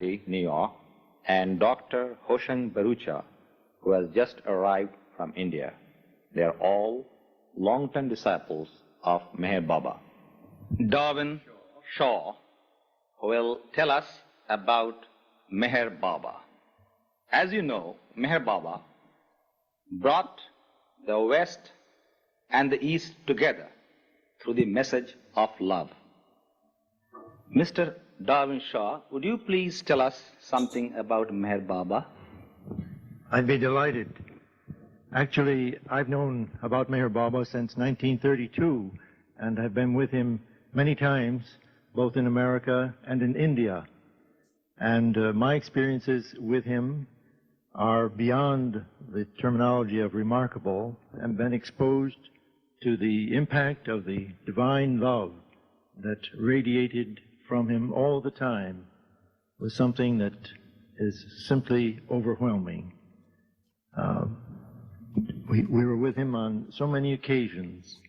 New York, and Dr. Hoshan Barucha, who has just arrived from India. They are all long-term disciples of Meher Baba. Darwin Shaw will tell us about Meher Baba. As you know, Meher Baba brought the West and the East together through the message of love. Mr. Darwin Shaw, would you please tell us something about Meher Baba? I'd be delighted. Actually, I've known about Meher Baba since 1932 and have been with him many times, both in America and in India. And my experiences with him are beyond the terminology of remarkable, and been exposed to the impact of the divine love that radiated from him all the time was something that is simply overwhelming. We were with him on so many occasions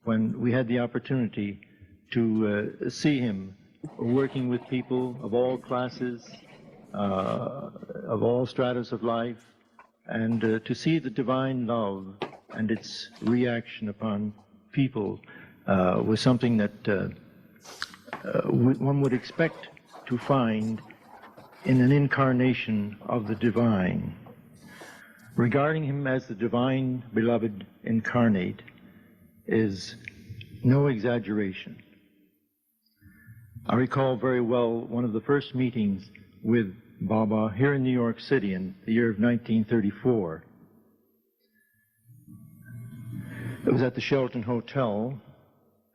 when we had the opportunity to see him working with people of all classes, of all stratas of life, and to see the divine love and its reaction upon people was something that one would expect to find in an incarnation of the divine. Regarding him as the divine beloved incarnate is no exaggeration. I recall very well one of the first meetings with Baba here in New York City in the year of 1934. It was at the Sheraton Hotel,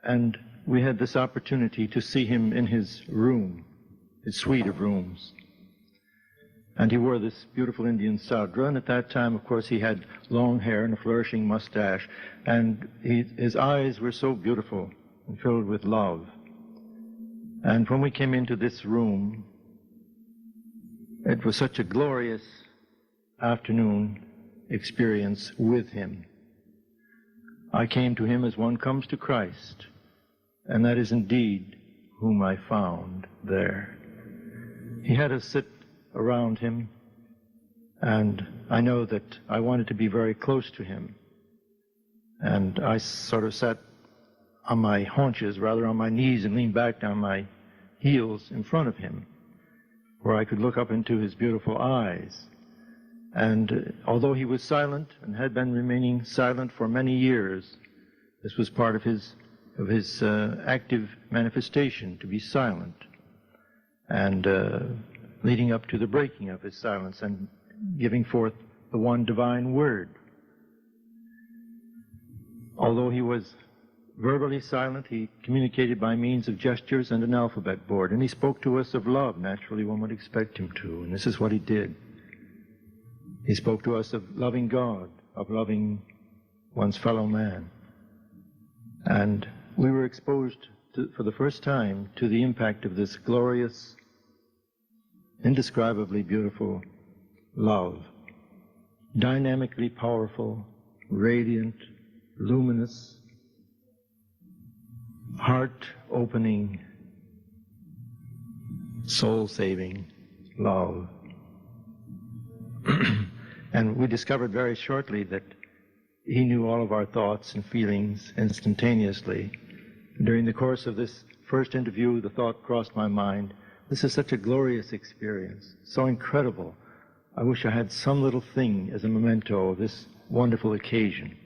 and we had this opportunity to see him in his room, his suite of rooms. And he wore this beautiful Indian sadra, and at that time, of course, he had long hair and a flourishing mustache, and his eyes were so beautiful and filled with love. And when we came into this room, it was such a glorious afternoon experience with him. I came to him as one comes to Christ, and that is indeed whom I found there. He had us sit around him, and I know that I wanted to be very close to him. And I sort of sat on my haunches, rather on my knees, and leaned back on my heels in front of him, where I could look up into his beautiful eyes. And although he was silent and had been remaining silent for many years, this was part of his active manifestation, to be silent, and leading up to the breaking of his silence and giving forth the one divine word. Although he was verbally silent, he communicated by means of gestures and an alphabet board, and he spoke to us of love. Naturally, one would expect him to, and this is what he did. He spoke to us of loving God, of loving one's fellow man. And we were exposed for the first time to the impact of this glorious, indescribably beautiful love. Dynamically powerful, radiant, luminous, heart-opening, soul-saving love. And we discovered very shortly that he knew all of our thoughts and feelings instantaneously. During the course of this first interview, the thought crossed my mind, this is such a glorious experience, so incredible. I wish I had some little thing as a memento of this wonderful occasion.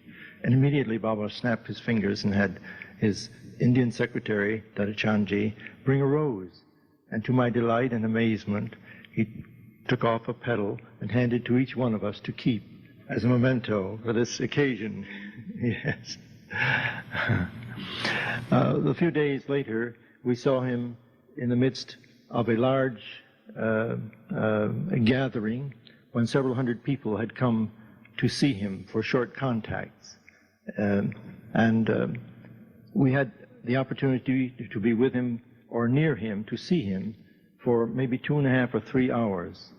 And immediately Baba snapped his fingers and had his Indian secretary, Dadachandji, bring a rose. And to my delight and amazement, he took off a petal and handed to each one of us to keep as a memento for this occasion. Yes. A few days later, we saw him in the midst of a large gathering when several hundred people had come to see him for short contacts. We had the opportunity to be with him or near him, to see him for maybe 2.5 or 3 hours.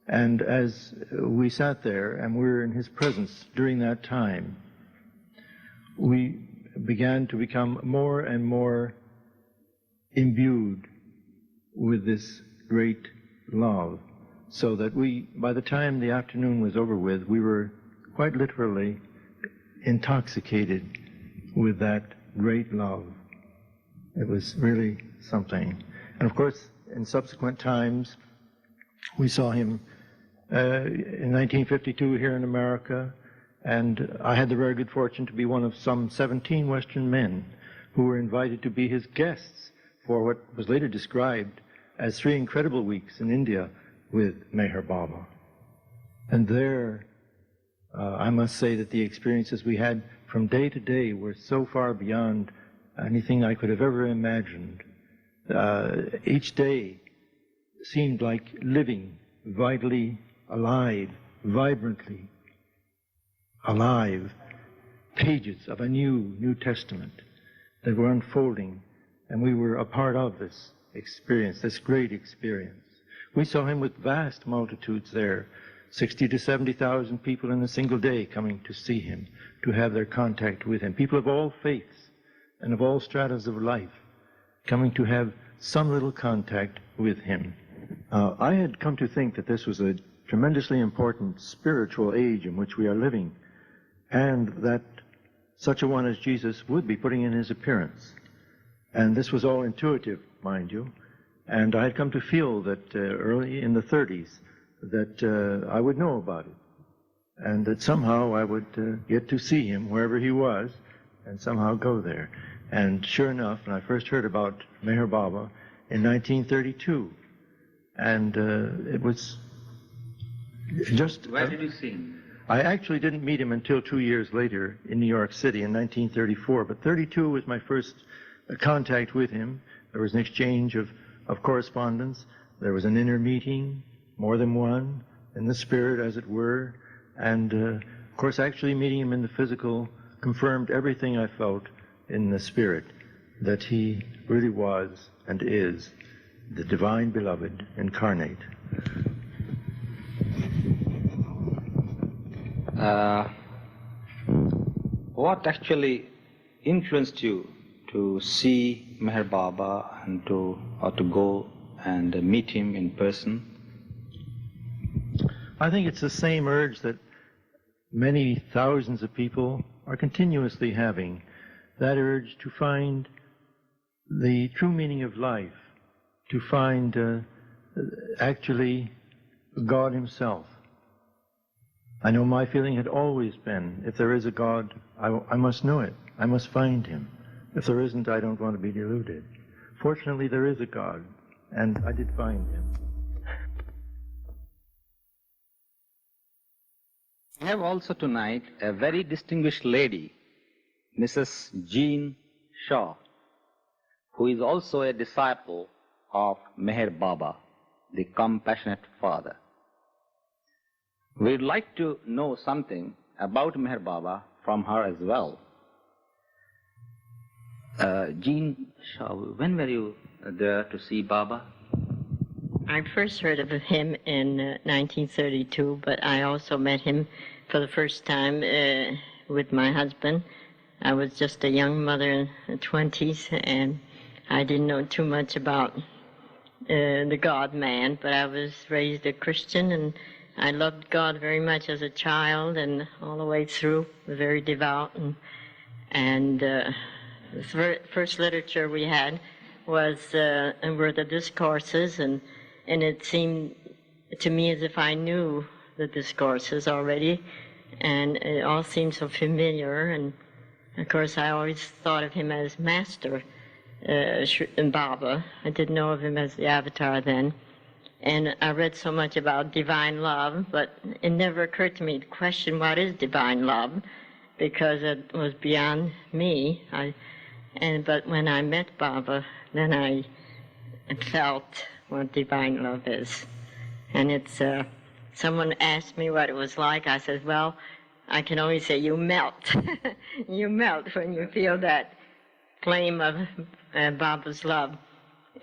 And as we sat there and we were in his presence during that time, we began to become more and more imbued with this great love, so that by the time the afternoon was over with, we were quite literally intoxicated with that great love. It was really something. And of course, in subsequent times, we saw him in 1952 here in America, and I had the very good fortune to be one of some 17 Western men who were invited to be his guests for what was later described as 3 incredible weeks in India with Meher Baba. And there, I must say that the experiences we had from day to day were so far beyond anything I could have ever imagined. Each day seemed like living, vitally alive, vibrantly alive, pages of a New Testament that were unfolding, and we were a part of this experience, this great experience. We saw him with vast multitudes there, 60 to 70,000 people in a single day coming to see him, to have their contact with him. People of all faiths and of all stratas of life coming to have some little contact with him. I had come to think that this was a tremendously important spiritual age in which we are living, and that such a one as Jesus would be putting in his appearance. And this was all intuitive, mind you. And I had come to feel that early in the 30s that I would know about it, and that somehow I would get to see him wherever he was and somehow go there. And sure enough, when I first heard about Meher Baba in 1932, and it was just... Where did you see him? I actually didn't meet him until 2 years later in New York City in 1934, but 32 was my first contact with him. There was an exchange of correspondence. There was an inner meeting, more than one, in the spirit, as it were. And, of course, actually meeting him in the physical confirmed everything I felt in the spirit, that he really was and is the divine beloved incarnate. What actually influenced you to see Meher Baba and to go and meet him in person? I think it's the same urge that many thousands of people are continuously having, that urge to find the true meaning of life, to find actually God himself. I know my feeling had always been, if there is a God, I must know it. I must find him. If there isn't, I don't want to be deluded. Fortunately, there is a God, and I did find him. I have also tonight a very distinguished lady, Mrs. Jeanne Shaw, who is also a disciple of Meher Baba, the compassionate father. We'd like to know something about Meher Baba from her as well. Jeanne Shaw, when were you there to see Baba? I first heard of him in 1932, but I also met him for the first time with my husband. I was just a young mother in the 20s, and I didn't know too much about the God-man, but I was raised a Christian, and I loved God very much as a child and all the way through, very devout. And the first literature we had were the discourses, and it seemed to me as if I knew the discourses already, and it all seemed so familiar. And of course, I always thought of him as Master Baba. I didn't know of him as the Avatar then. And I read so much about divine love, but it never occurred to me to question what is divine love, because it was beyond me. But when I met Baba, then I felt what divine love is. And it's, someone asked me what it was like. I said, well, I can only say you melt. You melt when you feel that flame of Baba's love.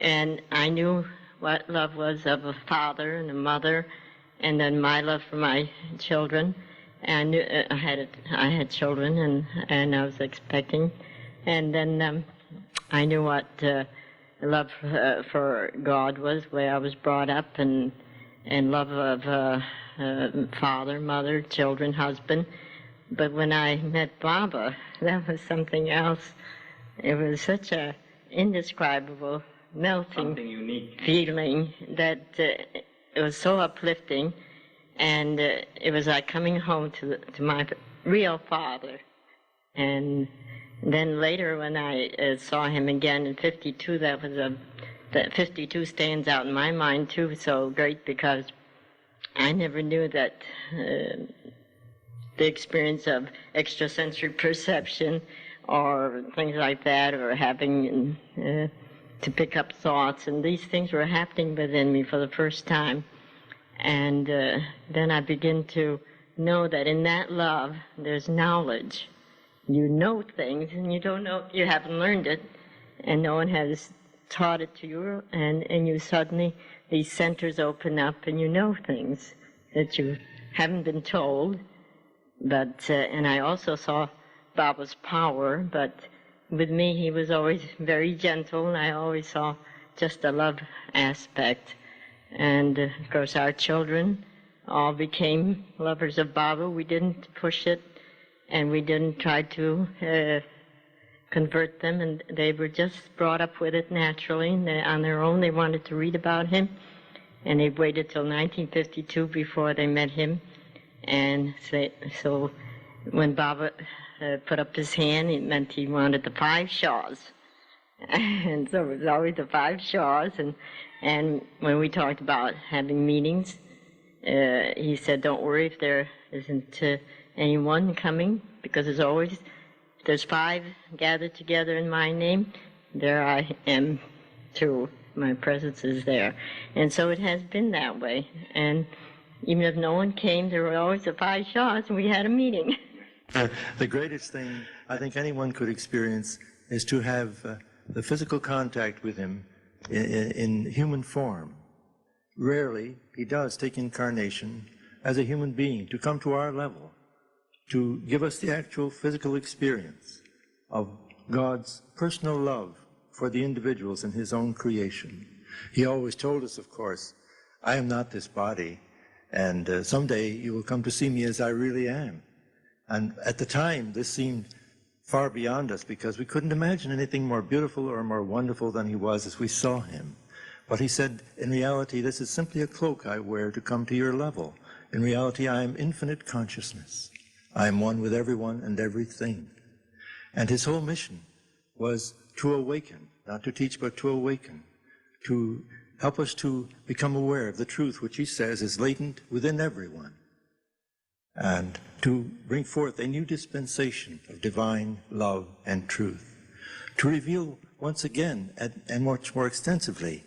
And I knew what love was of a father and a mother, and then my love for my children. And I knew I had children, and I was expecting. And then I knew what love for God was, the way I was brought up, and love of father, mother, children, husband. But when I met Baba, that was something else. It was such a indescribable, melting feeling that it was so uplifting, and it was like coming home to my real father. And then later when I saw him again in 52, that 52 stands out in my mind too, so great, because I never knew that the experience of extrasensory perception or things like that, or having to pick up thoughts, and these things were happening within me for the first time. And then I begin to know that in that love there's knowledge. You know things and you don't know, you haven't learned it, and no one has taught it to you, and you suddenly, these centers open up and you know things that you haven't been told. But and I also saw Baba's power, but with me he was always very gentle, and I always saw just a love aspect. And of course our children all became lovers of Baba. We didn't push it, and we didn't try to convert them, and they were just brought up with it naturally, and on their own they wanted to read about him, and they waited till 1952 before they met him. And so when Baba put up his hand, it meant he wanted the 5 Shahs. And so it was always the 5 Shahs, and when we talked about having meetings, he said, don't worry if there isn't anyone coming, because there's 5 gathered together in my name, there I am too. My presence is there. And so it has been that way. And even if no one came, there were always the 5 Shahs, and we had a meeting. The greatest thing I think anyone could experience is to have the physical contact with him in human form. Rarely he does take incarnation as a human being to come to our level, to give us the actual physical experience of God's personal love for the individuals in his own creation. He always told us, of course, I am not this body, and someday you will come to see me as I really am. And at the time, this seemed far beyond us, because we couldn't imagine anything more beautiful or more wonderful than he was as we saw him. But he said, in reality, this is simply a cloak I wear to come to your level. In reality, I am infinite consciousness. I am one with everyone and everything. And his whole mission was to awaken, not to teach, but to awaken, to help us to become aware of the truth which he says is latent within everyone, and to bring forth a new dispensation of divine love and truth, to reveal once again and much more extensively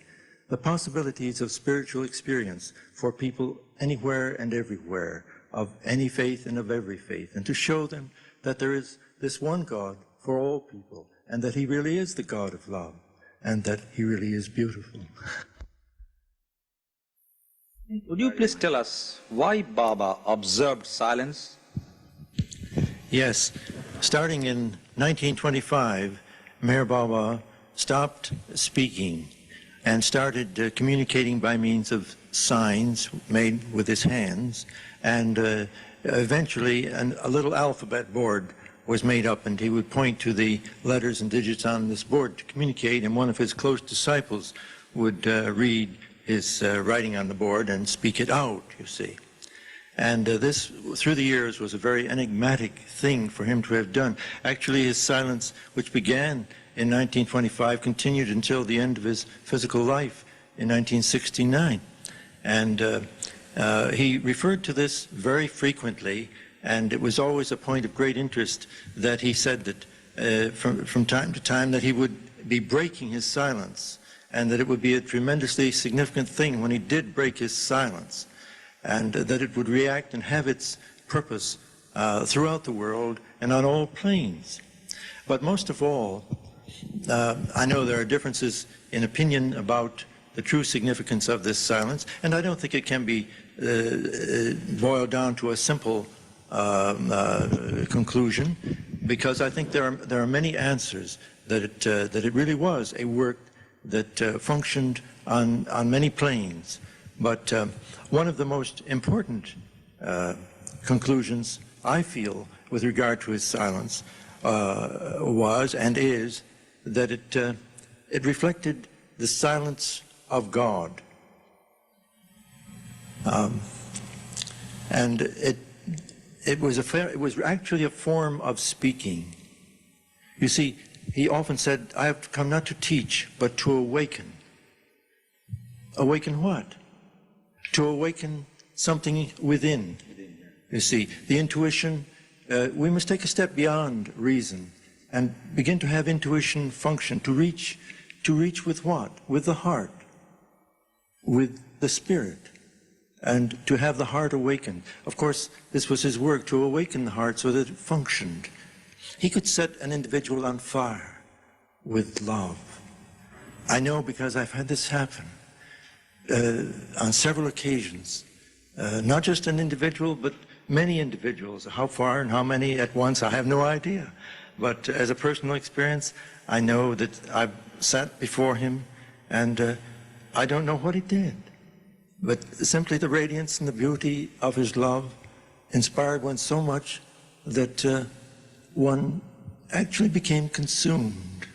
the possibilities of spiritual experience for people anywhere and everywhere, of any faith and of every faith, and to show them that there is this one God for all people, and that he really is the God of love, and that he really is beautiful. Would you please tell us why Baba observed silence? Yes. Starting in 1925, Meher Baba stopped speaking and started communicating by means of signs made with his hands, and eventually a little alphabet board was made up, and he would point to the letters and digits on this board to communicate, and one of his close disciples would read his writing on the board and speak it out, you see. And this, through the years, was a very enigmatic thing for him to have done. Actually, his silence, which began in 1925, continued until the end of his physical life in 1969. And he referred to this very frequently, and it was always a point of great interest that he said that from time to time that he would be breaking his silence, and that it would be a tremendously significant thing when he did break his silence, and that it would react and have its purpose throughout the world and on all planes. But most of all, I know there are differences in opinion about the true significance of this silence, and I don't think it can be boiled down to a simple conclusion, because I think there are many answers that it really was a work that functioned on many planes. But one of the most important conclusions, I feel, with regard to his silence was and is that it reflected the silence of God. And it was actually a form of speaking. You see, he often said, I have come not to teach, but to awaken. Awaken what? To awaken something within. You see, the intuition, we must take a step beyond reason and begin to have intuition function, to reach with what? With the heart, with the spirit, and to have the heart awakened. Of course, this was his work, to awaken the heart so that it functioned. He could set an individual on fire with love. I know because I've had this happen on several occasions. Not just an individual, but many individuals. How far and how many at once, I have no idea. But as a personal experience, I know that I've sat before him and I don't know what he did. But simply the radiance and the beauty of his love inspired one so much that one actually became consumed,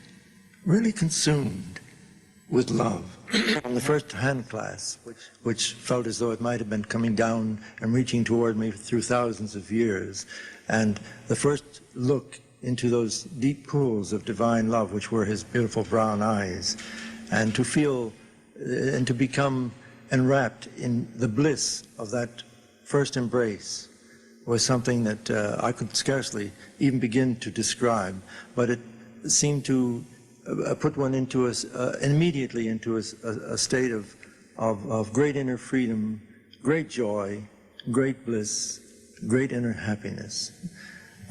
really consumed with love. From the first hand class, which felt as though it might have been coming down and reaching toward me through thousands of years, and the first look into those deep pools of divine love, which were his beautiful brown eyes, and to feel and to become enwrapped in the bliss of that first embrace was something that I could scarcely even begin to describe, but it seemed to put one into immediately into a state of great inner freedom, great joy, great bliss, great inner happiness.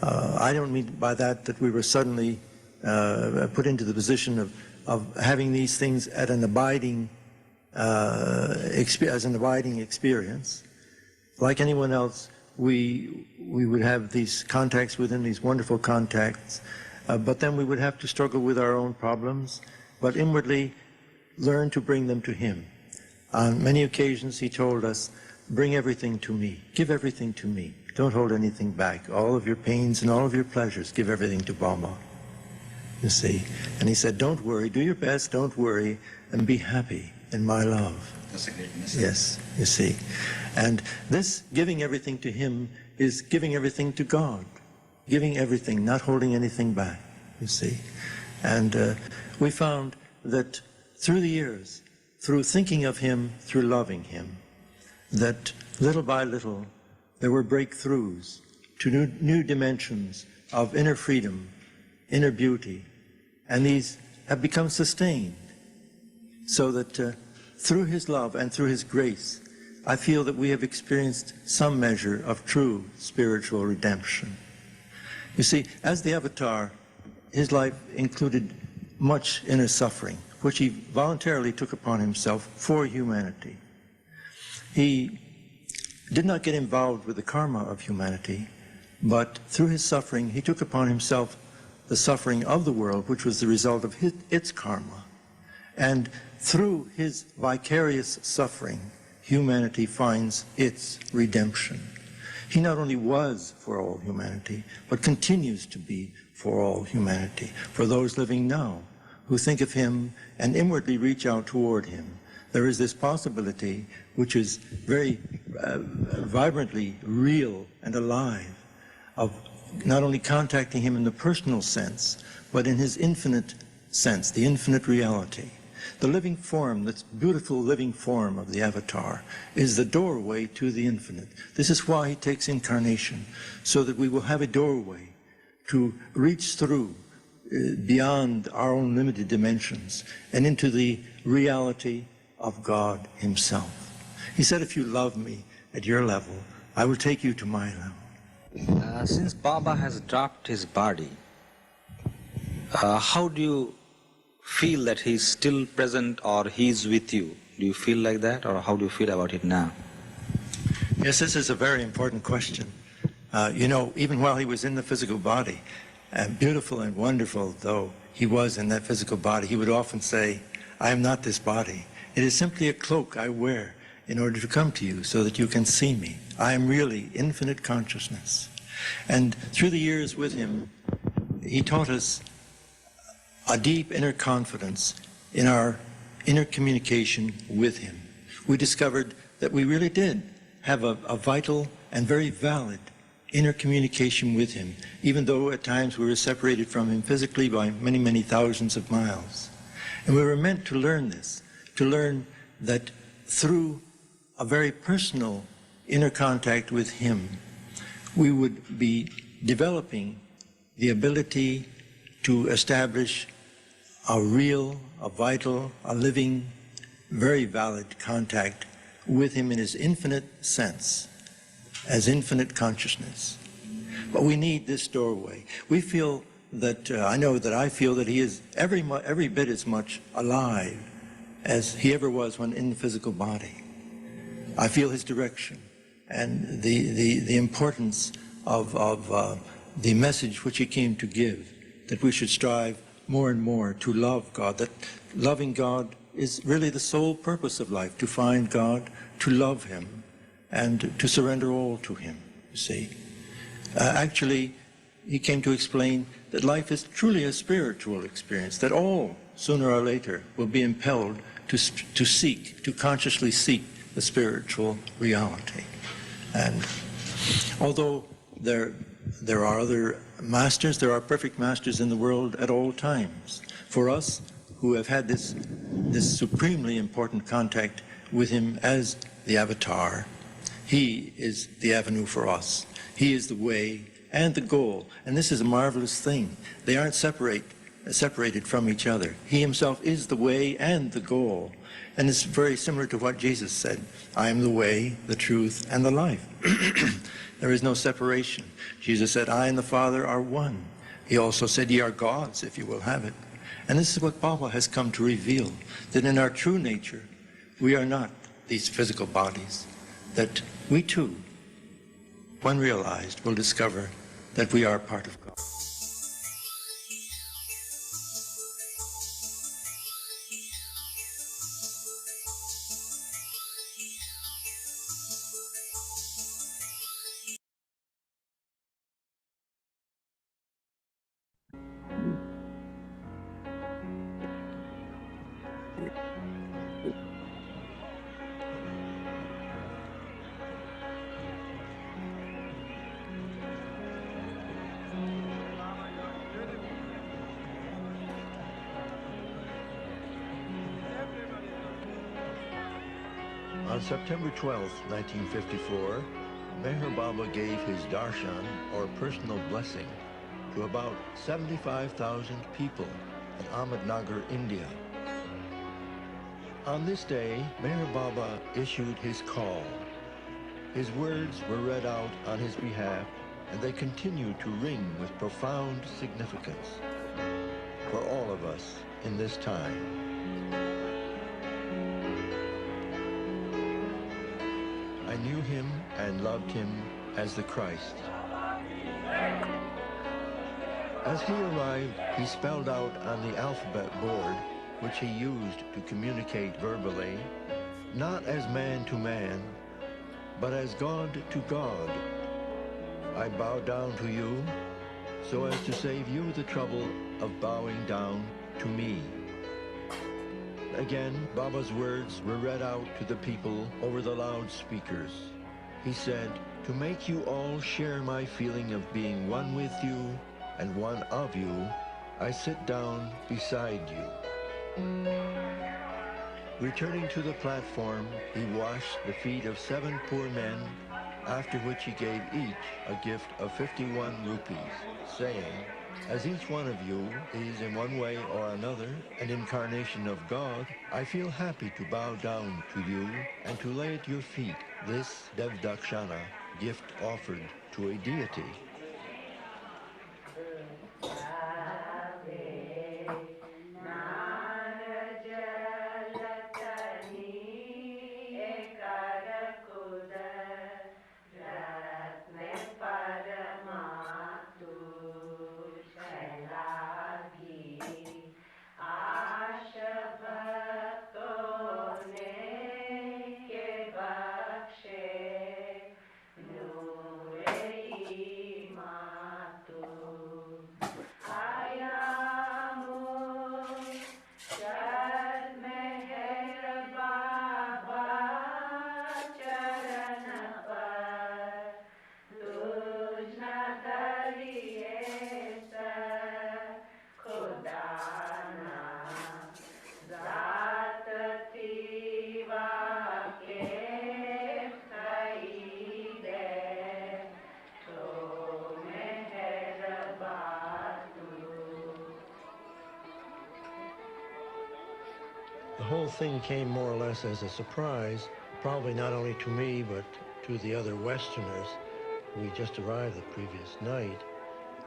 I don't mean by that we were suddenly put into the position of having these things at an abiding as an abiding experience. Like anyone else, we would have these contacts with him, these wonderful contacts, but then we would have to struggle with our own problems, but inwardly learn to bring them to him. On many occasions he told us, bring everything to me, give everything to me, don't hold anything back, all of your pains and all of your pleasures, give everything to Baba, you see. And he said, don't worry, do your best, don't worry, and be happy in my love. That's a great message. Yes, you see. And this giving everything to him is giving everything to God. Giving everything, not holding anything back, you see. And we found that through the years, through thinking of him, through loving him, that little by little there were breakthroughs to new dimensions of inner freedom, inner beauty, and these have become sustained. So that through his love and through his grace, I feel that we have experienced some measure of true spiritual redemption. You see, as the Avatar, his life included much inner suffering, which he voluntarily took upon himself for humanity. He did not get involved with the karma of humanity, but through his suffering, he took upon himself the suffering of the world, which was the result of its karma. And through his vicarious suffering, humanity finds its redemption. He not only was for all humanity, but continues to be for all humanity, for those living now who think of him and inwardly reach out toward him. There is this possibility, which is very vibrantly real and alive, of not only contacting him in the personal sense, but in his infinite sense, the infinite reality. The living form, this beautiful living form of the Avatar, is the doorway to the infinite. This is why he takes incarnation, so that we will have a doorway to reach through beyond our own limited dimensions and into the reality of God himself. He said, if you love me at your level, I will take you to my level. Since Baba has dropped his body, how do you feel that he's still present or he's with you? Do you feel like that, or how do you feel about it now? Yes, this is a very important question. You know, even while he was in the physical body, beautiful and wonderful though he was in that physical body, he would often say, I am not this body. It is simply a cloak I wear in order to come to you so that you can see me. I am really infinite consciousness. And through the years with him, he taught us a deep inner confidence in our inner communication with him. We discovered that we really did have a vital and very valid inner communication with him, even though at times we were separated from him physically by many, many thousands of miles. And we were meant to learn this, to learn that through a very personal inner contact with him, we would be developing the ability to establish a real, a vital, a living, very valid contact with him in his infinite sense, as infinite consciousness. But we need this doorway. We feel that, I feel that he is every bit as much alive as he ever was when in the physical body. I feel his direction and the importance of the message which he came to give, that we should strive more and more to love God, that loving God is really the sole purpose of life, to find God, to love him, and to surrender all to him, you see. Actually, he came to explain that life is truly a spiritual experience, that all, sooner or later, will be impelled to consciously seek the spiritual reality. And although there are other masters, there are perfect masters in the world at all times. For us, who have had this supremely important contact with him as the avatar, he is the avenue for us. He is the way and the goal. And this is a marvelous thing. They aren't separated from each other. He himself is the way and the goal. And it's very similar to what Jesus said. I am the way, the truth, and the life. There is no separation. Jesus said, I and the Father are one. He also said, ye are gods, if you will have it. And this is what Baba has come to reveal, that in our true nature, we are not these physical bodies, that we too, when realized, will discover that we are part of God. On September 12, 1954, Meher Baba gave his darshan, or personal blessing, to about 75,000 people in Ahmednagar, India. On this day, Meher Baba issued his call. His words were read out on his behalf, and they continue to ring with profound significance for all of us in this time. I knew him and loved him as the Christ. As he arrived, he spelled out on the alphabet board, which he used to communicate verbally, not as man to man, but as God to God. I bow down to you so as to save you the trouble of bowing down to me. Again, Baba's words were read out to the people over the loudspeakers. He said, to make you all share my feeling of being one with you and one of you, I sit down beside you. Returning to the platform, he washed the feet of 7 poor men, after which he gave each a gift of 51 rupees, saying, as each one of you is in one way or another an incarnation of God, I feel happy to bow down to you and to lay at your feet this Devdakshana, gift offered to a deity. The whole thing came more or less as a surprise, probably not only to me, but to the other Westerners. We just arrived the previous night.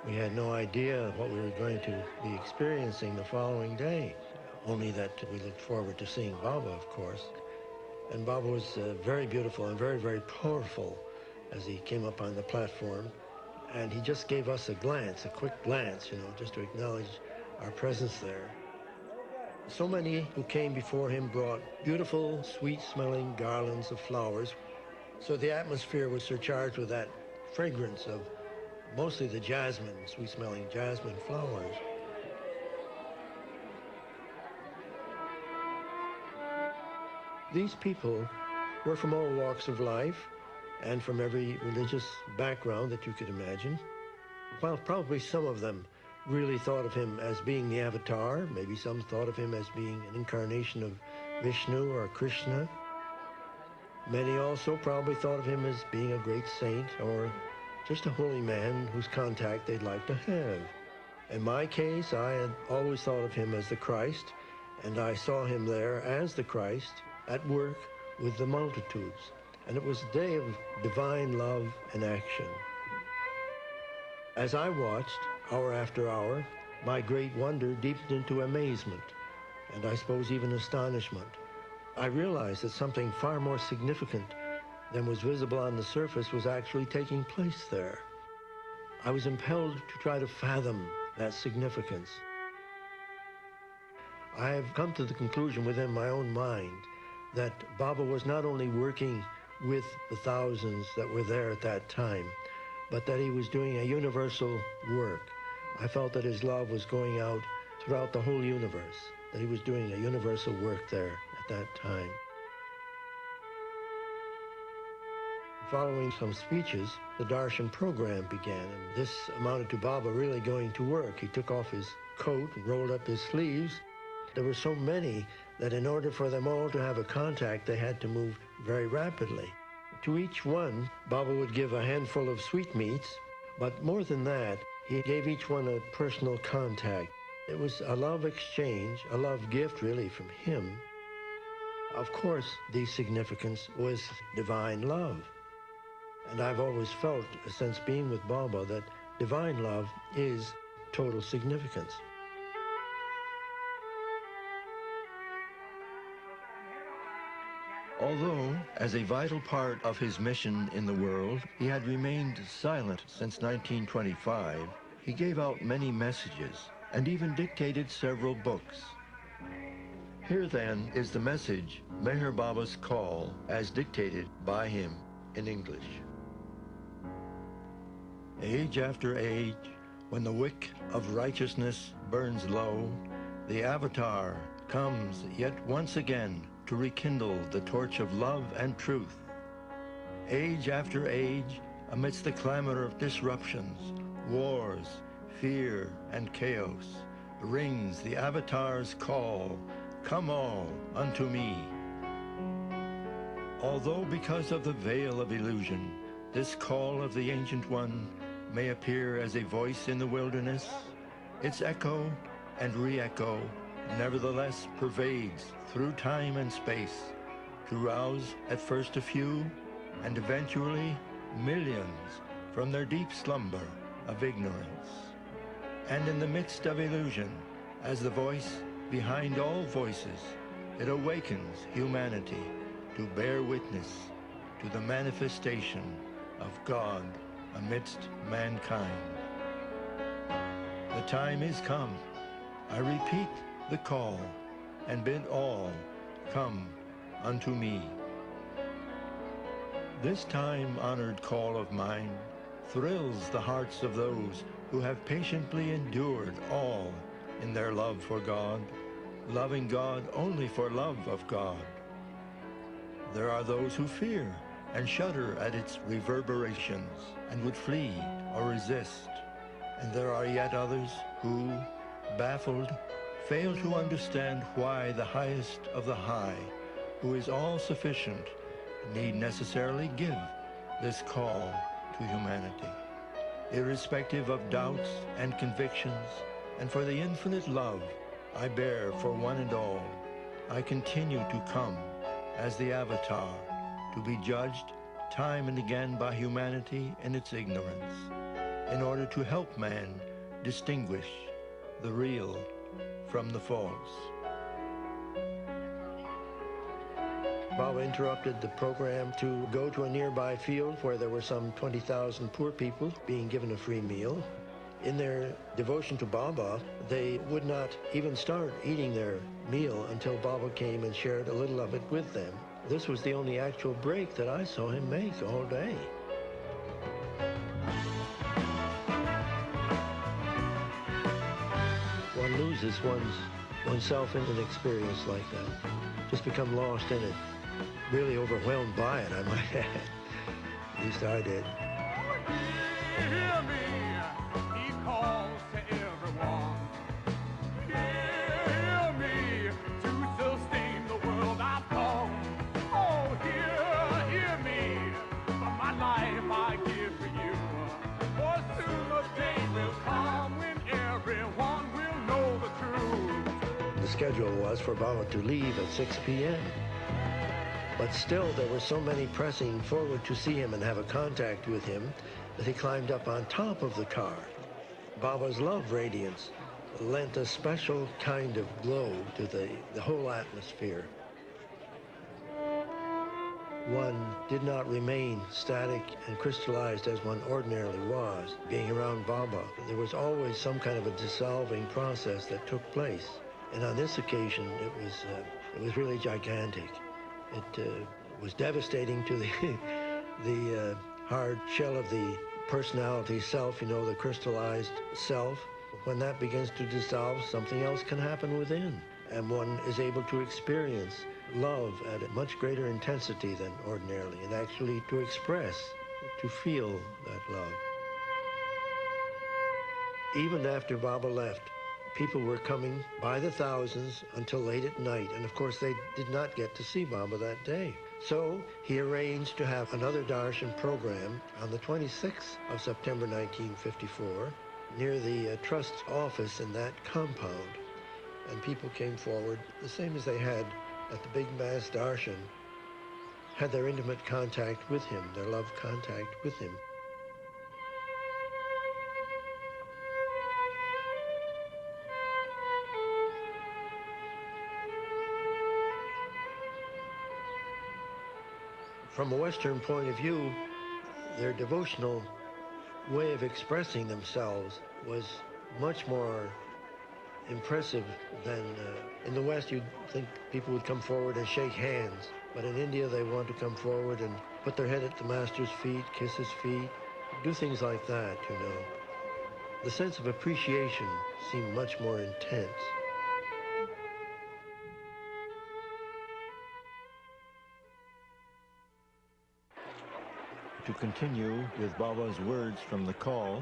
We had no idea what we were going to be experiencing the following day, only that we looked forward to seeing Baba, of course. And Baba was very beautiful and very, very powerful as he came up on the platform. And he just gave us a glance, a quick glance, you know, just to acknowledge our presence there. So many who came before him brought beautiful, sweet-smelling garlands of flowers. So the atmosphere was surcharged with that fragrance of mostly the jasmine, sweet-smelling jasmine flowers. These people were from all walks of life and from every religious background that you could imagine. While probably some of them really thought of him as being the avatar, maybe some thought of him as being an incarnation of Vishnu or Krishna. Many also probably thought of him as being a great saint or just a holy man whose contact they'd like to have. In my case, I had always thought of him as the Christ, and I saw him there as the Christ at work with the multitudes. And it was a day of divine love and action. As I watched, hour after hour, my great wonder deepened into amazement, and I suppose even astonishment. I realized that something far more significant than was visible on the surface was actually taking place there. I was impelled to try to fathom that significance. I have come to the conclusion within my own mind that Baba was not only working with the thousands that were there at that time, but that he was doing a universal work. I felt that his love was going out throughout the whole universe, that he was doing a universal work there at that time. Following some speeches, the darshan program began, and this amounted to Baba really going to work. He took off his coat and rolled up his sleeves. There were so many that in order for them all to have a contact, they had to move very rapidly. To each one, Baba would give a handful of sweetmeats, but more than that, he gave each one a personal contact. It was a love exchange, a love gift really from him. Of course, the significance was divine love. And I've always felt, since being with Baba, that divine love is total significance. Although, as a vital part of his mission in the world, he had remained silent since 1925, he gave out many messages and even dictated several books. Here then is the message, Meher Baba's Call, as dictated by him in English. Age after age, when the wick of righteousness burns low, the Avatar comes yet once again to rekindle the torch of love and truth. Age after age, amidst the clamor of disruptions, wars, fear, and chaos, rings the Avatar's call, come all unto me. Although because of the veil of illusion, this call of the Ancient One may appear as a voice in the wilderness, its echo and re-echo nevertheless pervades through time and space to rouse at first a few and eventually millions from their deep slumber of ignorance. And in the midst of illusion, as the voice behind all voices, it awakens humanity to bear witness to the manifestation of God amidst mankind. The time is come. I repeat the call, and bid all come unto me. This time-honored call of mine thrills the hearts of those who have patiently endured all in their love for God, loving God only for love of God. There are those who fear and shudder at its reverberations and would flee or resist, and there are yet others who, baffled, fail to understand why the highest of the high, who is all-sufficient, need necessarily give this call to humanity. Irrespective of doubts and convictions, and for the infinite love I bear for one and all, I continue to come as the Avatar, to be judged time and again by humanity in its ignorance, in order to help man distinguish the real from the false. Baba interrupted the program to go to a nearby field where there were some 20,000 poor people being given a free meal. In their devotion to Baba, they would not even start eating their meal until Baba came and shared a little of it with them. This was the only actual break that I saw him make all day. One loses oneself in an experience like that. Just become lost in it. Really overwhelmed by it, I might add. At least I did. Hear me, he calls to everyone. Hear me, to sustain the world I've come. Oh, hear me, for my life I give for you. For soon the day will come when everyone will know the truth. The schedule was for Baba to leave at 6 p.m. But still, there were so many pressing forward to see him and have a contact with him that he climbed up on top of the car. Baba's love radiance lent a special kind of glow to the whole atmosphere. One did not remain static and crystallized as one ordinarily was, being around Baba. There was always some kind of a dissolving process that took place. And on this occasion, it was really gigantic. It was devastating to the hard shell of the personality self, you know, the crystallized self. When that begins to dissolve, something else can happen within, and one is able to experience love at a much greater intensity than ordinarily, and actually to express, to feel that love. Even after Baba left, people were coming by the thousands until late at night, and of course they did not get to see Baba that day. So he arranged to have another darshan program on the 26th of September 1954 near the trust's office in that compound. And people came forward, the same as they had at the big mass darshan, had their intimate contact with him, their love contact with him. From a Western point of view, their devotional way of expressing themselves was much more impressive than in the West. You'd think people would come forward and shake hands, but in India they want to come forward and put their head at the master's feet, kiss his feet, do things like that, you know. The sense of appreciation seemed much more intense. To continue with Baba's words from the call,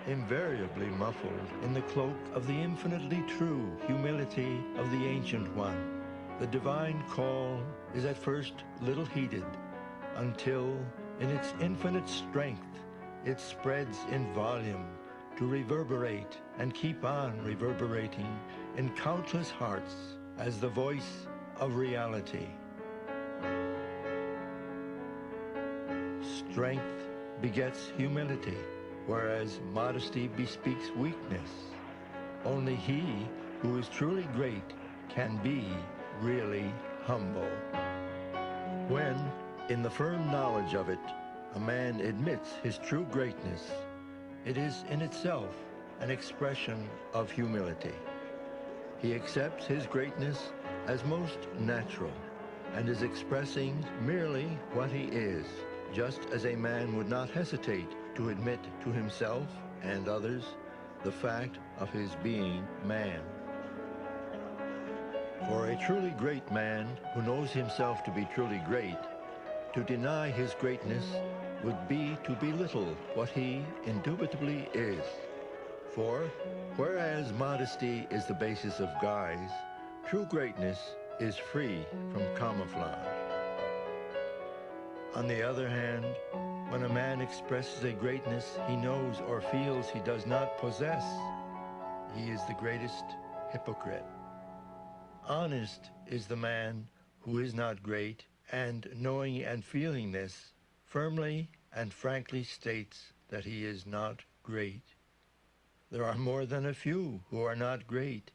invariably muffled in the cloak of the infinitely true humility of the Ancient One, the divine call is at first little heeded, until in its infinite strength it spreads in volume to reverberate and keep on reverberating in countless hearts as the voice of reality. Strength begets humility, whereas modesty bespeaks weakness. Only he who is truly great can be really humble. When, in the firm knowledge of it, a man admits his true greatness, it is in itself an expression of humility. He accepts his greatness as most natural and is expressing merely what he is, just as a man would not hesitate to admit to himself and others the fact of his being man. For a truly great man who knows himself to be truly great, to deny his greatness would be to belittle what he indubitably is. For whereas modesty is the basis of guise, true greatness is free from camouflage. On the other hand, when a man expresses a greatness he knows or feels he does not possess, he is the greatest hypocrite. Honest is the man who is not great, and knowing and feeling this, firmly and frankly states that he is not great. There are more than a few who are not great,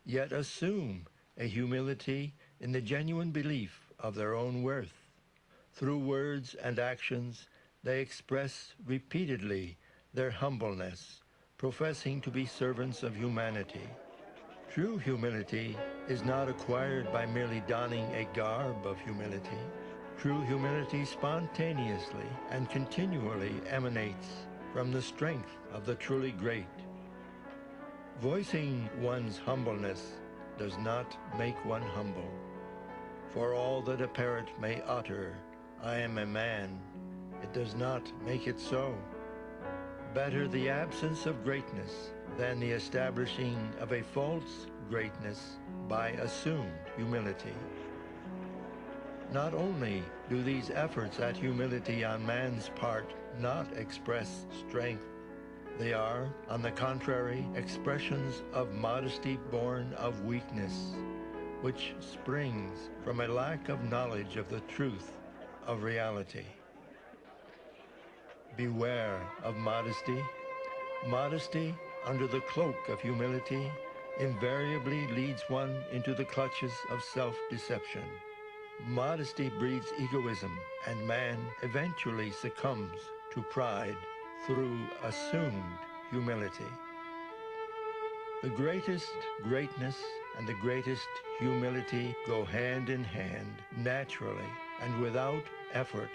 yet assume a humility in the genuine belief of their own worth. Through words and actions, they express repeatedly their humbleness, professing to be servants of humanity. True humility is not acquired by merely donning a garb of humility. True humility spontaneously and continually emanates from the strength of the truly great. Voicing one's humbleness does not make one humble. For all that a parrot may utter, "I am a man," it does not make it so. Better the absence of greatness than the establishing of a false greatness by assumed humility. Not only do these efforts at humility on man's part not express strength, they are, on the contrary, expressions of modesty born of weakness, which springs from a lack of knowledge of the truth of reality. Beware of modesty. Modesty, under the cloak of humility, invariably leads one into the clutches of self-deception. Modesty breeds egoism, and man eventually succumbs to pride through assumed humility. The greatest greatness and the greatest humility go hand in hand, naturally and without effort.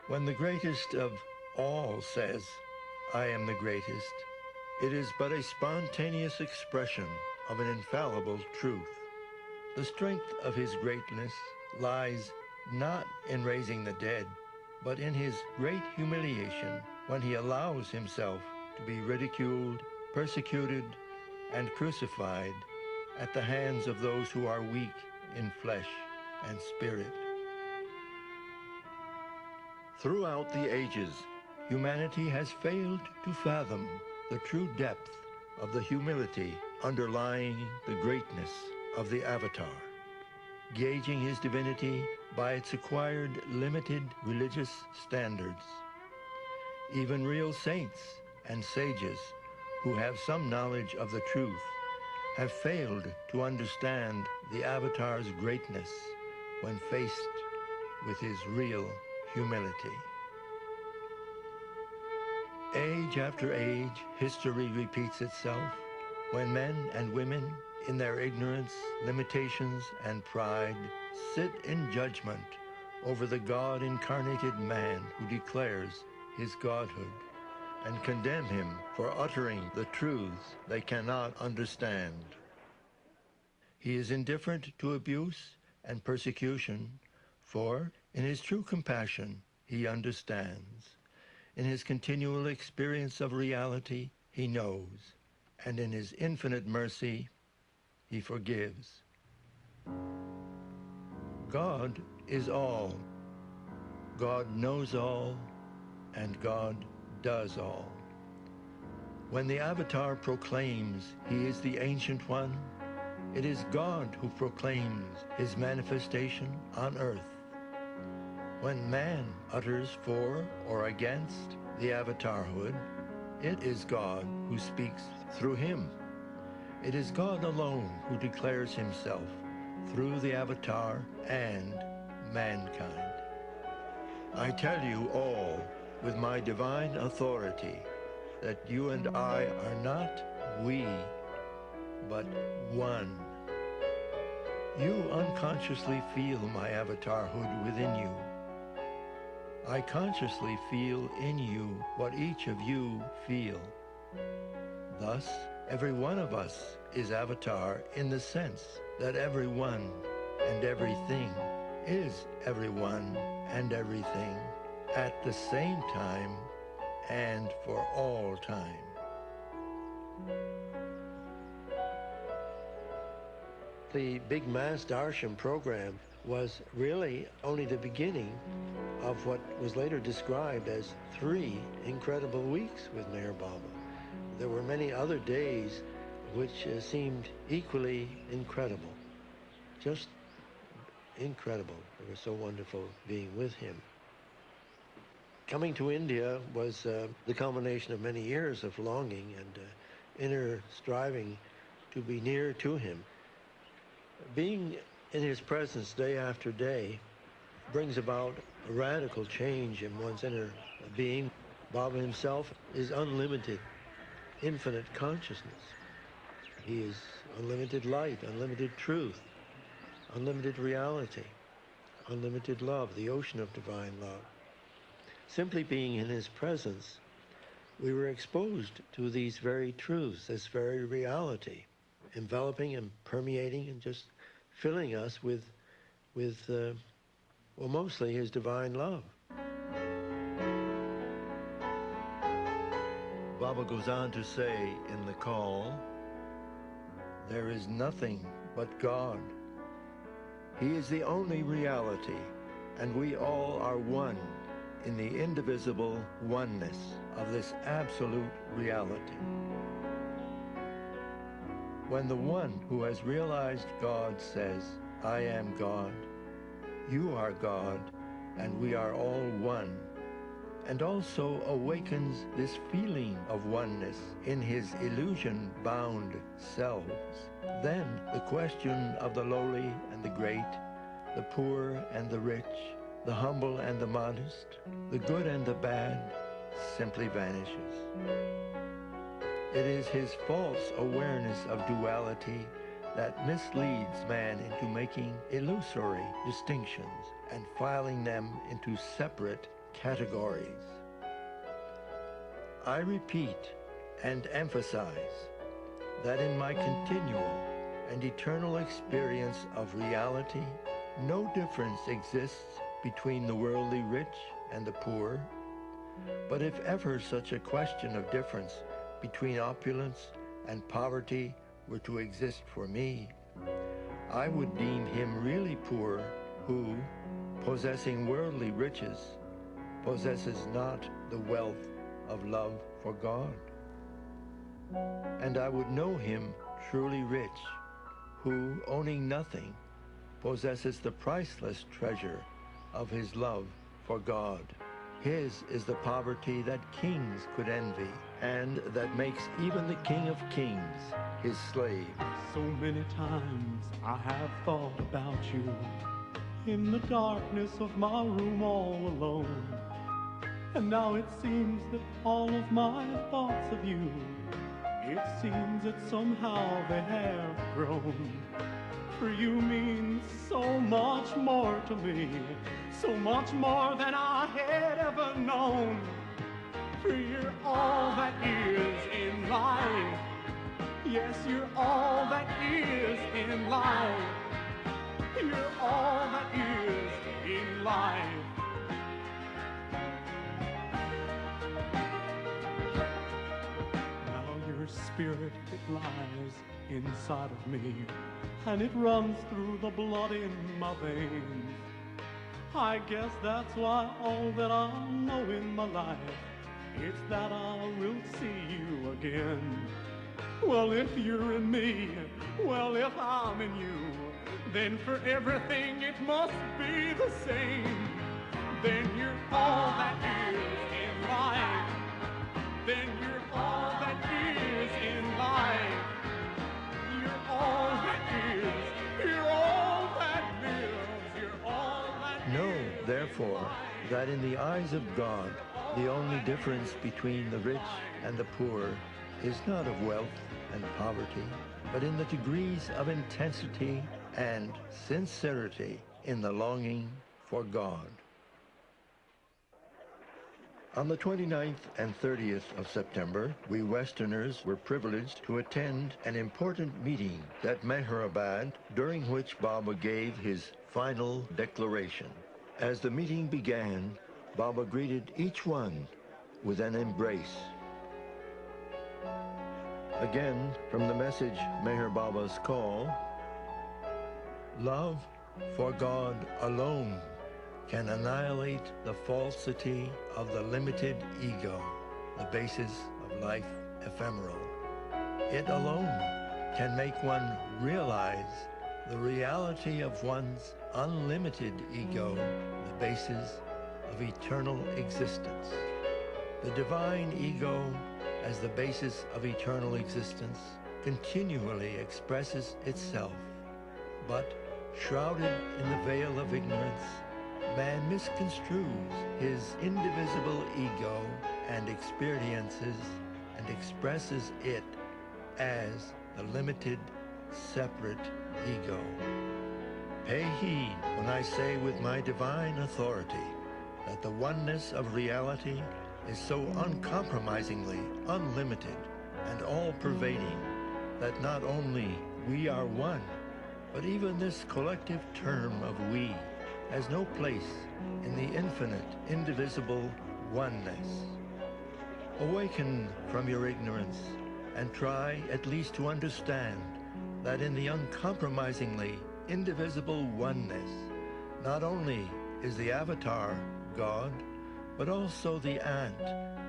When the greatest of all says, "I am the greatest," it is but a spontaneous expression of an infallible truth. The strength of his greatness lies not in raising the dead, but in his great humiliation when he allows himself to be ridiculed, persecuted, and crucified at the hands of those who are weak in flesh and spirit. Throughout the ages, humanity has failed to fathom the true depth of the humility underlying the greatness of the Avatar, gauging his divinity by its acquired limited religious standards. Even real saints and sages who have some knowledge of the truth have failed to understand the Avatar's greatness when faced with his real humility. Age after age, history repeats itself when men and women, in their ignorance, limitations, and pride, sit in judgment over the God-incarnated man who declares his godhood, and condemn him for uttering the truths they cannot understand. He is indifferent to abuse and persecution, for in his true compassion he understands. In his continual experience of reality he knows, and in his infinite mercy he forgives. God is all. God knows all, and God does all. When the Avatar proclaims he is the Ancient One, it is God who proclaims his manifestation on earth. When man utters for or against the Avatarhood, it is God who speaks through him. It is God alone who declares himself through the Avatar and mankind. I tell you all with my divine authority that you and I are not we, but one. You unconsciously feel my Avatarhood within you. I consciously feel in you what each of you feel. Thus, every one of us is Avatar in the sense that everyone and everything is everyone and everything at the same time and for all time. The Big Mass Darshan program was really only the beginning of what was later described as 3 incredible weeks with Meher Baba. There were many other days which seemed equally incredible. Just incredible. It was so wonderful being with him. Coming to India was the culmination of many years of longing and inner striving to be near to him. Being in his presence day after day brings about a radical change in one's inner being. Baba himself is unlimited, infinite consciousness. He is unlimited light, unlimited truth, unlimited reality, unlimited love, the ocean of divine love. Simply being in his presence, we were exposed to these very truths, this very reality, enveloping and permeating and just filling us with well, mostly his divine love. Baba goes on to say in the call, there is nothing but God. He is the only reality, and we all are one in the indivisible oneness of this absolute reality. When the one who has realized God says, I am God, you are God, and we are all one, and also awakens this feeling of oneness in his illusion-bound selves, then the question of the lowly and the great, the poor and the rich, the humble and the modest, the good and the bad, simply vanishes. It is his false awareness of duality that misleads man into making illusory distinctions and filing them into separate categories. I repeat and emphasize that in my continual and eternal experience of reality, no difference exists between the worldly rich and the poor. But if ever such a question of difference between opulence and poverty were to exist for me, I would deem him really poor who, possessing worldly riches, possesses not the wealth of love for God. And I would know him truly rich who, owning nothing, possesses the priceless treasure of his love for God. His is the poverty that kings could envy, and that makes even the King of Kings his slave. So many times I have thought about you in the darkness of my room all alone. And now it seems that all of my thoughts of you, it seems that somehow they have grown. For you mean so much more to me, so much more than I had ever known. For you're all that is in life. Yes, you're all that is in life. You're all that is in life. Your spirit, it lies inside of me, and it runs through the blood in my veins. I guess that's why all that I know in my life, it's that I will see you again. Well, if you're in me, well, if I'm in you, then for everything it must be the same. Then you're all that is in life. Then you're all that is in life. You're all that is. You're all that lives. You're all that Know, is. therefore, that in the eyes of God, the only difference between the rich and the poor is not of wealth and poverty, but in the degrees of intensity and sincerity in the longing for God. On the 29th and 30th of September, we Westerners were privileged to attend an important meeting at Mehrabad, during which Baba gave his final declaration. As the meeting began, Baba greeted each one with an embrace. Again, from the message Meher Baba's call, love for God alone can annihilate the falsity of the limited ego, the basis of life ephemeral. It alone can make one realize the reality of one's unlimited ego, the basis of eternal existence. The divine ego, as the basis of eternal existence, continually expresses itself, but shrouded in the veil of ignorance, man misconstrues his indivisible ego and experiences and expresses it as the limited, separate ego. Pay heed when I say with my divine authority that the oneness of reality is so uncompromisingly unlimited and all-pervading that not only we are one, but even this collective term of we has no place in the infinite, indivisible oneness. Awaken from your ignorance and try at least to understand that in the uncompromisingly indivisible oneness, not only is the avatar God, but also the ant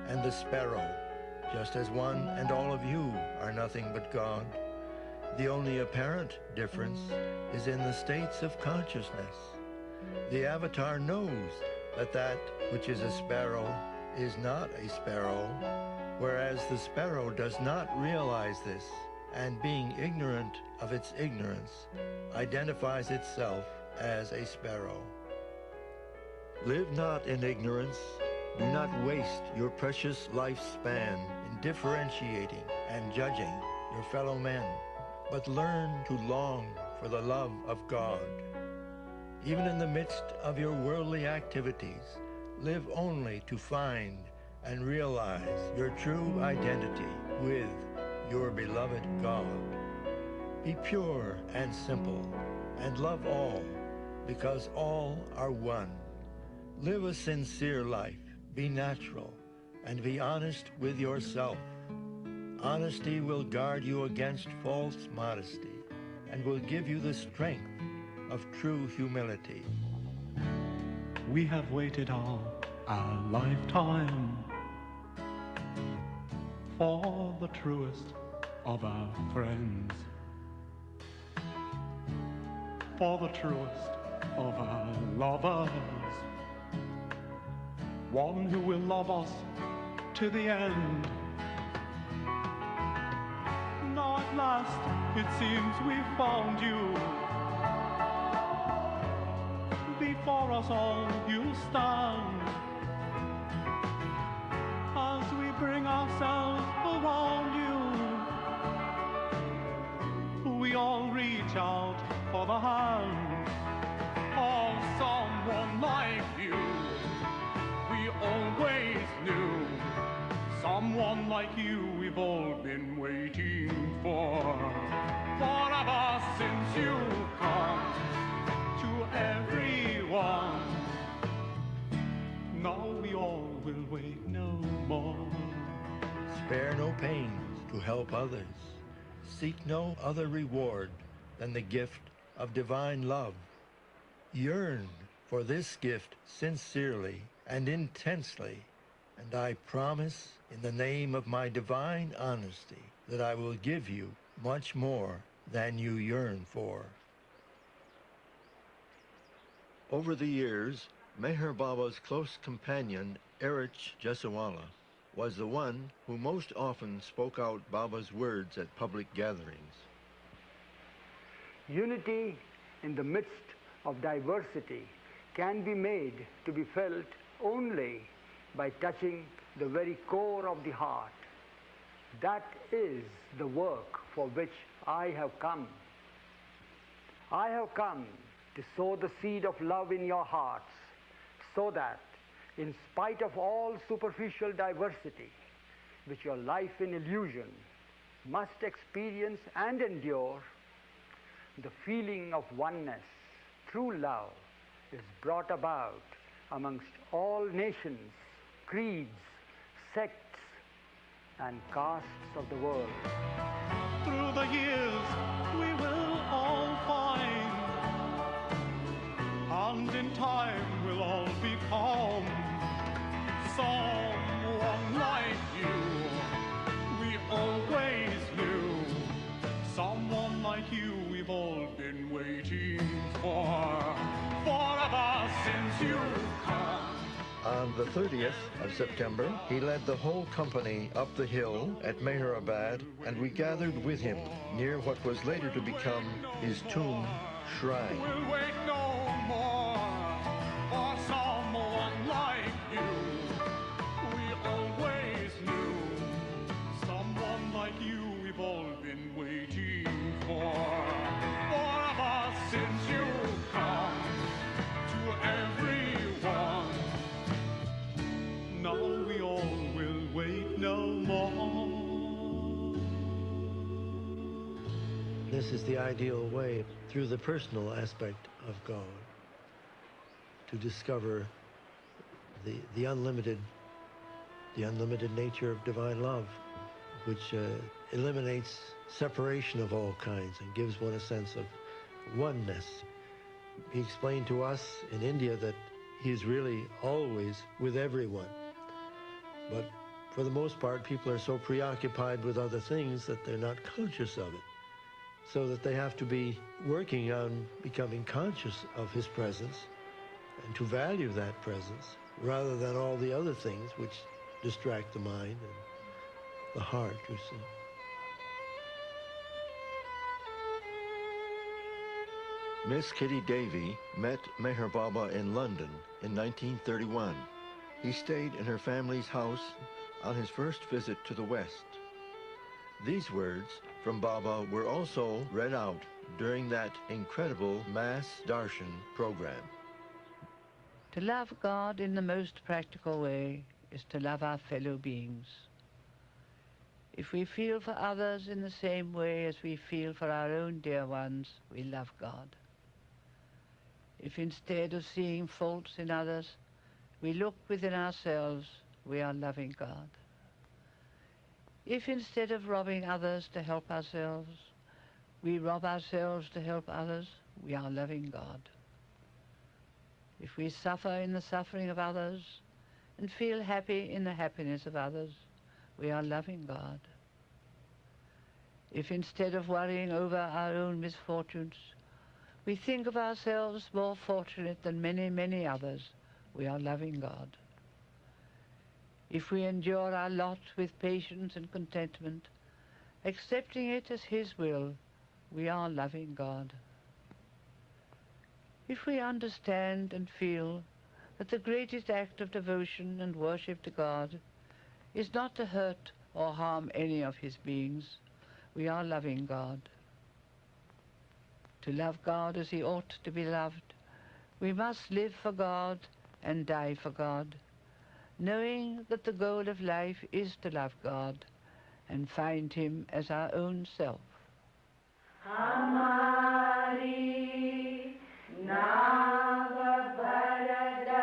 and the sparrow, just as one and all of you are nothing but God. The only apparent difference is in the states of consciousness. The avatar knows that that which is a sparrow is not a sparrow, whereas the sparrow does not realize this, and being ignorant of its ignorance, identifies itself as a sparrow. Live not in ignorance. Do not waste your precious lifespan in differentiating and judging your fellow men, but learn to long for the love of God. Even in the midst of your worldly activities, live only to find and realize your true identity with your beloved God. Be pure and simple, and love all, because all are one. Live a sincere life, be natural, and be honest with yourself. Honesty will guard you against false modesty, and will give you the strength of true humility. We have waited all our lifetime for the truest of our friends, for the truest of our lovers, one who will love us to the end. Now at last it seems we've found you. Before us all you'll stand, as we bring ourselves around you. We all reach out for the hand of someone like you. We always knew someone like you we've all been waiting for. Forever since you come to everyone, now we all will wait no more. Spare no pains to help others. Seek no other reward than the gift of divine love. Yearn for this gift sincerely and intensely, and I promise in the name of my divine honesty that I will give you much more than you yearn for. Over the years, Meher Baba's close companion, Erich Jesawala, was the one who most often spoke out Baba's words at public gatherings. Unity in the midst of diversity can be made to be felt only by touching the very core of the heart. That is the work for which I have come. I have come to sow the seed of love in your hearts, so that, in spite of all superficial diversity, which your life in illusion must experience and endure, the feeling of oneness through love is brought about amongst all nations, creeds, sects, and castes of the world. Through the years we will all find, and in time we'll all become someone like you. We always knew someone since you've come. On the 30th of September, he led the whole company up the hill at Meherabad, and we gathered with him near what was later to become his tomb shrine. We'll wait no more for someone like you. We always knew someone like you we've all been waiting for. Forever since you've come to everyone. Now we all will wait no more. This is the ideal way, through the personal aspect of God, to discover the unlimited nature of divine love, which eliminates separation of all kinds and gives one a sense of oneness. He explained to us in India that he's really always with everyone. But for the most part, people are so preoccupied with other things that they're not conscious of it. So that they have to be working on becoming conscious of his presence and to value that presence rather than all the other things which distract the mind and the heart, you see. Miss Kitty Davy met Meher Baba in London in 1931. He stayed in her family's house on his first visit to the West. These words from Baba were also read out during that incredible mass darshan program. To love God in the most practical way is to love our fellow beings. If we feel for others in the same way as we feel for our own dear ones, we love God. If instead of seeing faults in others, we look within ourselves, we are loving God. If instead of robbing others to help ourselves, we rob ourselves to help others, we are loving God. If we suffer in the suffering of others and feel happy in the happiness of others, we are loving God. If instead of worrying over our own misfortunes, we think of ourselves more fortunate than many, many others, we are loving God. If we endure our lot with patience and contentment, accepting it as His will, we are loving God. If we understand and feel that the greatest act of devotion and worship to God is not to hurt or harm any of His beings, we are loving God. To love God as He ought to be loved, we must live for God and die for God, knowing that the goal of life is to love God and find Him as our own self. Hamari nav bharadariye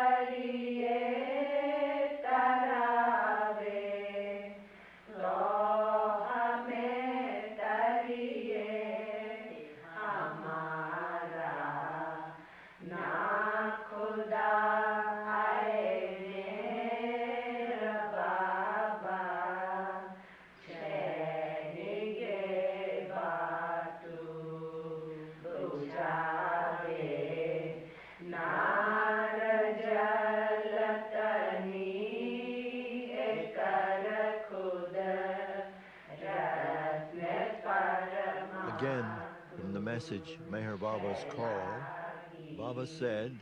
tarave lo hame tariye hamara na khuda Again, from the message Meher Baba's call, Baba said,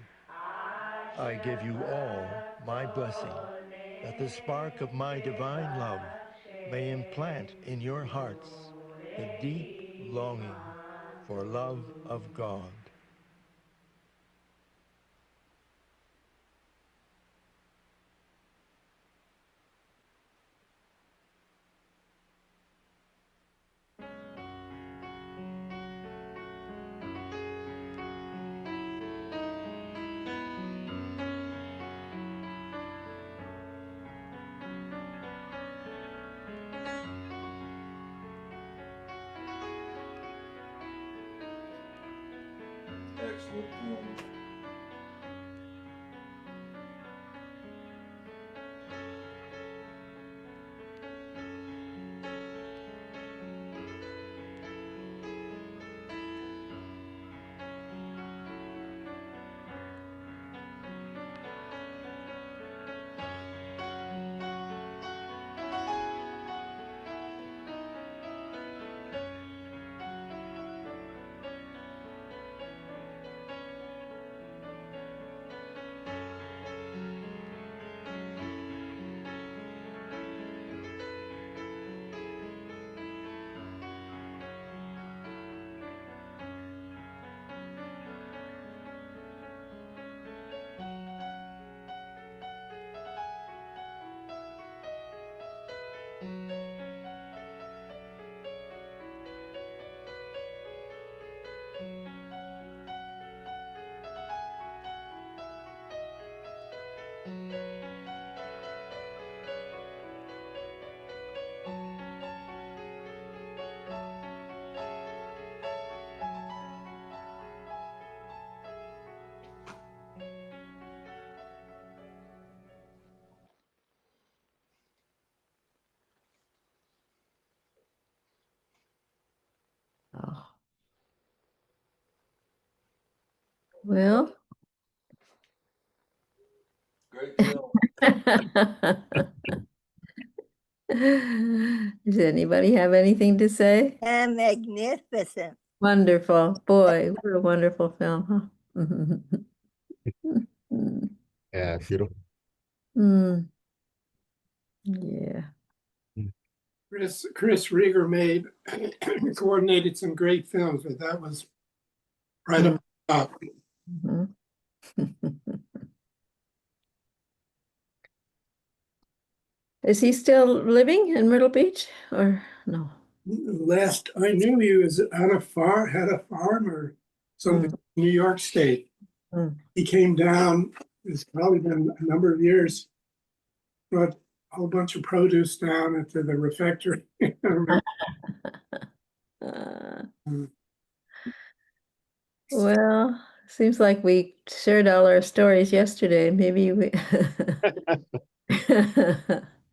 I give you all my blessing, that the spark of my divine love may implant in your hearts the deep longing for love of God. Excellent poem. Oh. Well. Great film. Does anybody have anything to say? And magnificent. Wonderful. Boy, what a wonderful film, huh? Yeah, beautiful. Mm. Yeah. Chris Rieger made coordinated some great films, but that was right up top. Mhm. Is he still living in Myrtle Beach or no? Last I knew, he was on a farm, had a farm or something in New York State. Mm. He came down. It's probably been a number of years. Brought a whole bunch of produce down into the refectory. Well, seems like we shared all our stories yesterday. Maybe we.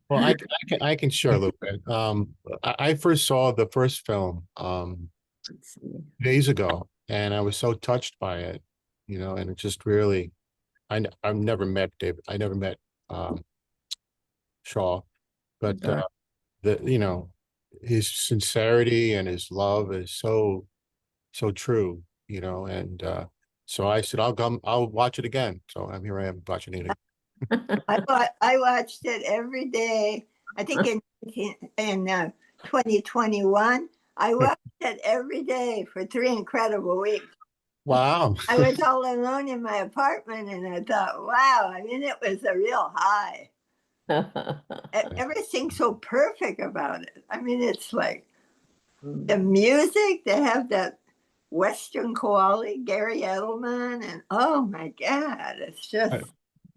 Well, I can share a little bit. I first saw the first film Let's see. days ago, and I was so touched by it, you know, and it just really, I've never met David. I never met Shaw, but you know, his sincerity and his love is so true, you know, and so I said I'll watch it again. So I'm here. I am watching it again. I watched it every day. I think in 2021, I watched it every day for 3 incredible weeks. Wow. I was all alone in my apartment, and I thought, wow, I mean, it was a real high. Everything's so perfect about it. I mean, it's like the music, they have that Western quality, Gary Edelman, and oh my God, it's just.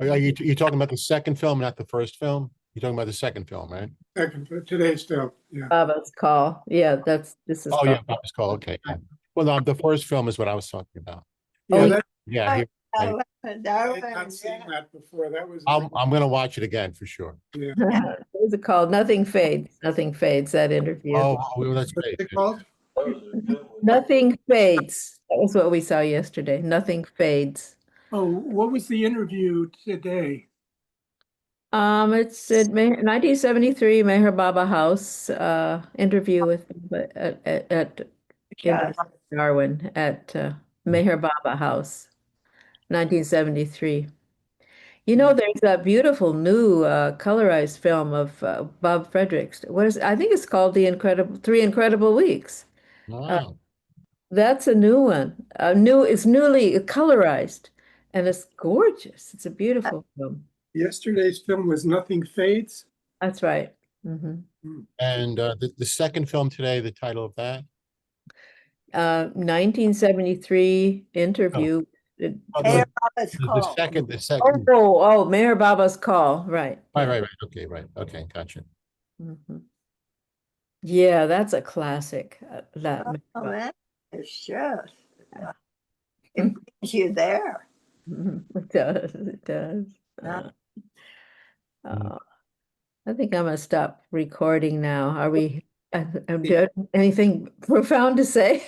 Are you talking about the second film, not the first film? You're talking about the second film, right? Second, today's film, yeah. Baba's Call. Yeah, this is. Oh yeah, Baba's Call. Okay. Yeah. Well, no, the first film is what I was talking about. Yeah, Yeah. I had not seen that before. That was. I'm going to watch it again for sure. Yeah. What is it called? Nothing Fades. Nothing Fades. That interview. Oh, well, that's great. What's it called? Nothing Fades. That was what we saw yesterday. Nothing Fades. Oh, what was the interview today? It's at 1973 Meher Baba House interview with at Darwin at Meher Baba House, 1973. You know, there's that beautiful new colorized film of Bob Fredericks. What is? I think it's called Three Incredible Weeks. Wow. That's a new one. It's newly colorized, and it's gorgeous. It's a beautiful film. Yesterday's film was Nothing Fades. That's right. Mm-hmm. And the second film today, the title of that? 1973 interview. The second. Oh, Mayor Baba's Call. Right. Right. Okay, gotcha. Mm-hmm. Yeah, that's a classic. That It's just, it brings you there. It does. It does. I think I'm gonna stop recording now. Are we? Do you have anything profound to say?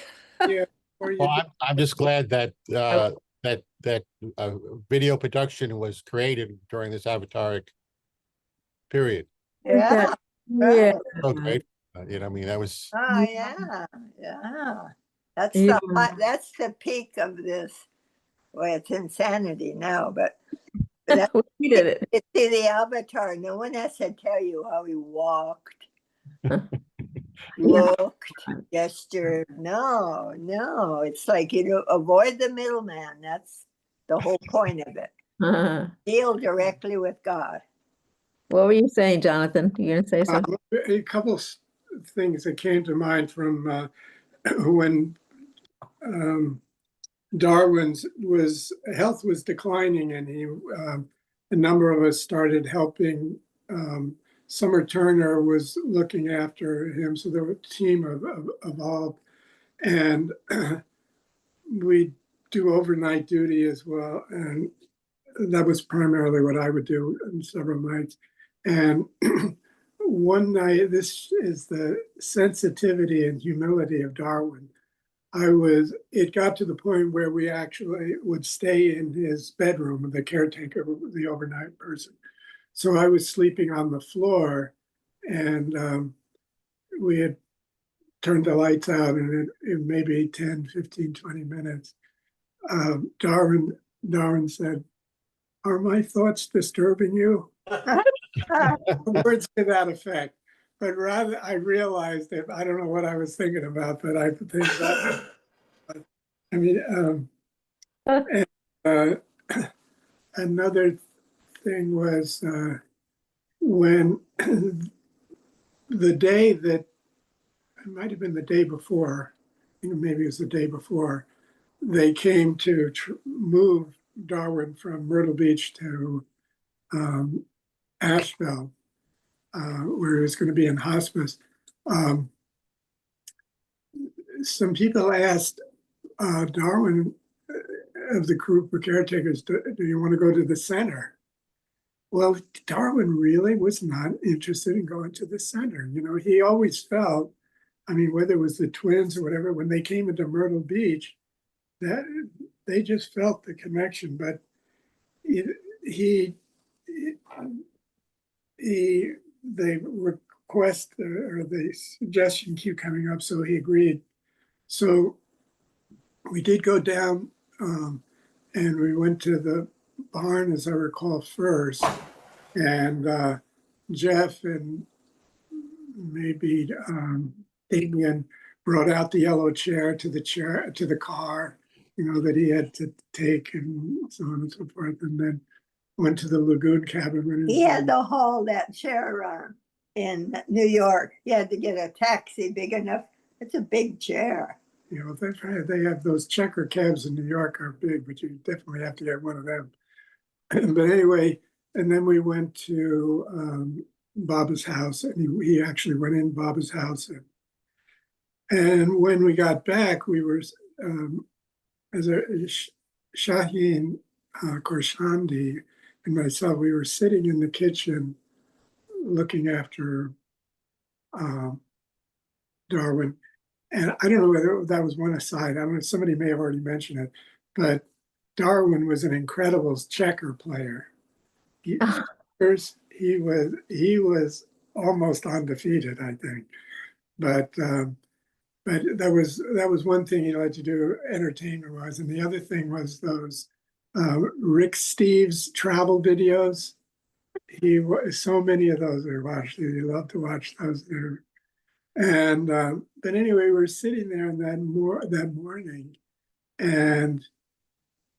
Yeah. Well, I'm just glad that that video production was created during this avataric period. Yeah. Yeah. So great. You know, I mean, that was. Oh yeah. That's that's the peak of this. Well, it's insanity now, but we did it. You see the avatar. No one has to tell you how he walked, looked, gestured. No. It's like avoid the middleman. That's the whole point of it. Deal directly with God. What were you saying, Jonathan? You're going to say something? A couple of things that came to mind from when Darwin's health was declining, and he a number of us started helping. Summer Turner was looking after him, so there was a team of all, and we do overnight duty as well, and that was primarily what I would do on several nights. And one night, this is the sensitivity and humility of Darwin. It got to the point where we actually would stay in his bedroom, the caretaker, the overnight person. So I was sleeping on the floor, and we had turned the lights out, and in maybe 10, 15, 20 minutes, Darwin said, "Are my thoughts disturbing you?" Words to that effect. But rather, I realized that I don't know what I was thinking about, but I think that, I mean, and, another thing was when the day that, it might have been the day before, maybe it was the day before, they came to move Darwin from Myrtle Beach to Asheville, where he was going to be in hospice. Some people asked Darwin of the group of caretakers, do you want to go to the center? Well, Darwin really was not interested in going to the center. You know, he always felt, I mean, whether it was the twins or whatever, when they came into Myrtle Beach, that they just felt the connection. But the request or the suggestion kept coming up, so he agreed. So we did go down, and we went to the barn, as I recall, first, and Jeff and maybe Damien brought out the yellow chair to the car, you know, that he had to take, and so on and so forth, and then went to the lagoon cabin. He had to haul that chair in New York. He had to get a taxi big enough. It's a big chair. You know, that's right. They have those checker cabs in New York are big, but you definitely have to get one of them. But anyway, and then we went to Baba's house, and he actually went in Baba's house. And when we got back, we were, as Shaheen Korshandi and myself, we were sitting in the kitchen looking after Darwin. And I don't know whether that was one aside. I don't know, somebody may have already mentioned it, but Darwin was an incredible checker player. He was almost undefeated, I think. But that was one thing he liked to do entertainment-wise. And the other thing was those Rick Steves travel videos. So many of those we watched. He loved to watch those. And but anyway, we were sitting there that morning, and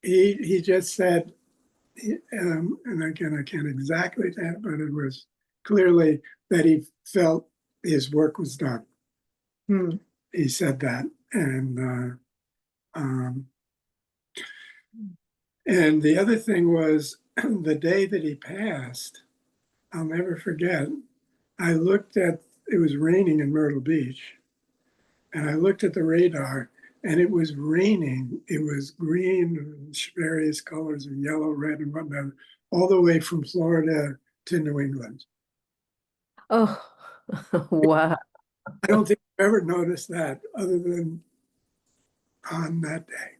he just said, and again, I can't exactly that, but it was clearly that he felt his work was done. He said that, and the other thing was the day that he passed, I'll never forget. I looked at, it was raining in Myrtle Beach, and I looked at the radar, and it was raining. It was green, various colors of yellow, red, and whatnot, all the way from Florida to New England. Oh, wow. I don't think I've ever noticed that other than on that day.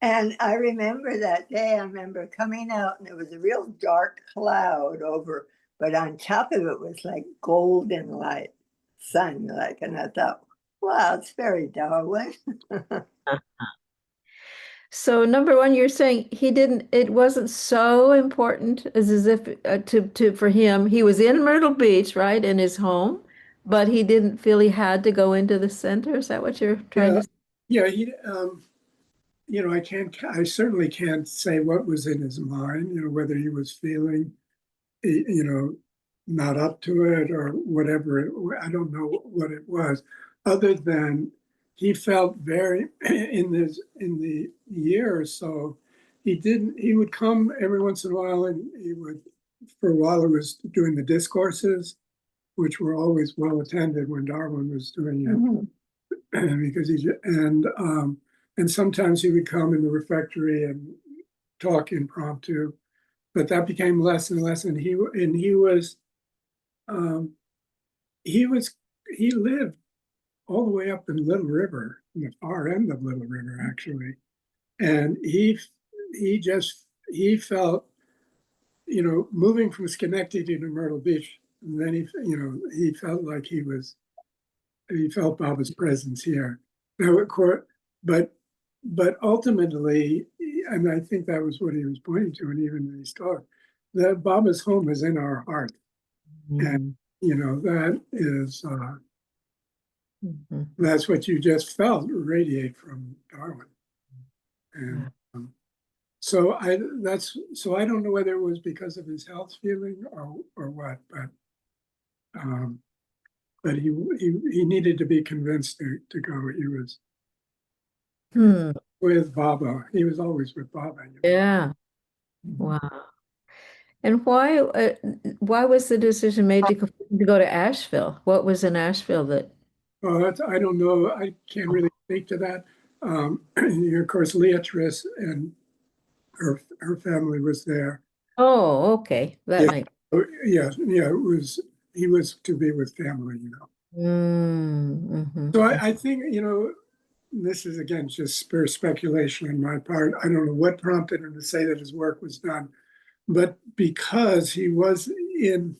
And I remember that day, I remember coming out, and it was a real dark cloud over, but on top of it was like golden light, sunlight. And I thought, wow, it's very Darwin. So number one, you're saying it wasn't so important as if for him, he was in Myrtle Beach, right, in his home, but he didn't feel he had to go into the center. Is that what you're trying to say? Yeah, you know, I certainly can't say what was in his mind, you know, whether he was feeling, you know, not up to it or whatever. I don't know what it was, other than he felt very, in the year or so, he would come every once in a while, and for a while, he was doing the discourses, which were always well attended when Darwin was doing it. Because and sometimes he would come in the refectory and talk impromptu, but that became less and less. And he lived all the way up in Little River, in the far end of Little River, actually. And he felt, moving from Schenectady to Myrtle Beach, and then he felt like he felt Baba's presence here. Now, of course, but ultimately, and I think that was what he was pointing to, and even in his talk, that Baba's home is in our heart, and that is that's what you just felt radiate from Darwin, and so I don't know whether it was because of his health feeling or what, but he needed to be convinced to go. He was with Baba. He was always with Baba. Yeah. Wow. And why was the decision made to go to Asheville? What was in Asheville that? Well, I don't know. I can't really speak to that. Of course, Leatrice and her family was there. Oh, okay. That makes. Yeah. It was. He was to be with family, So I think this is again just pure speculation on my part. I don't know what prompted him to say that his work was done, but because he was in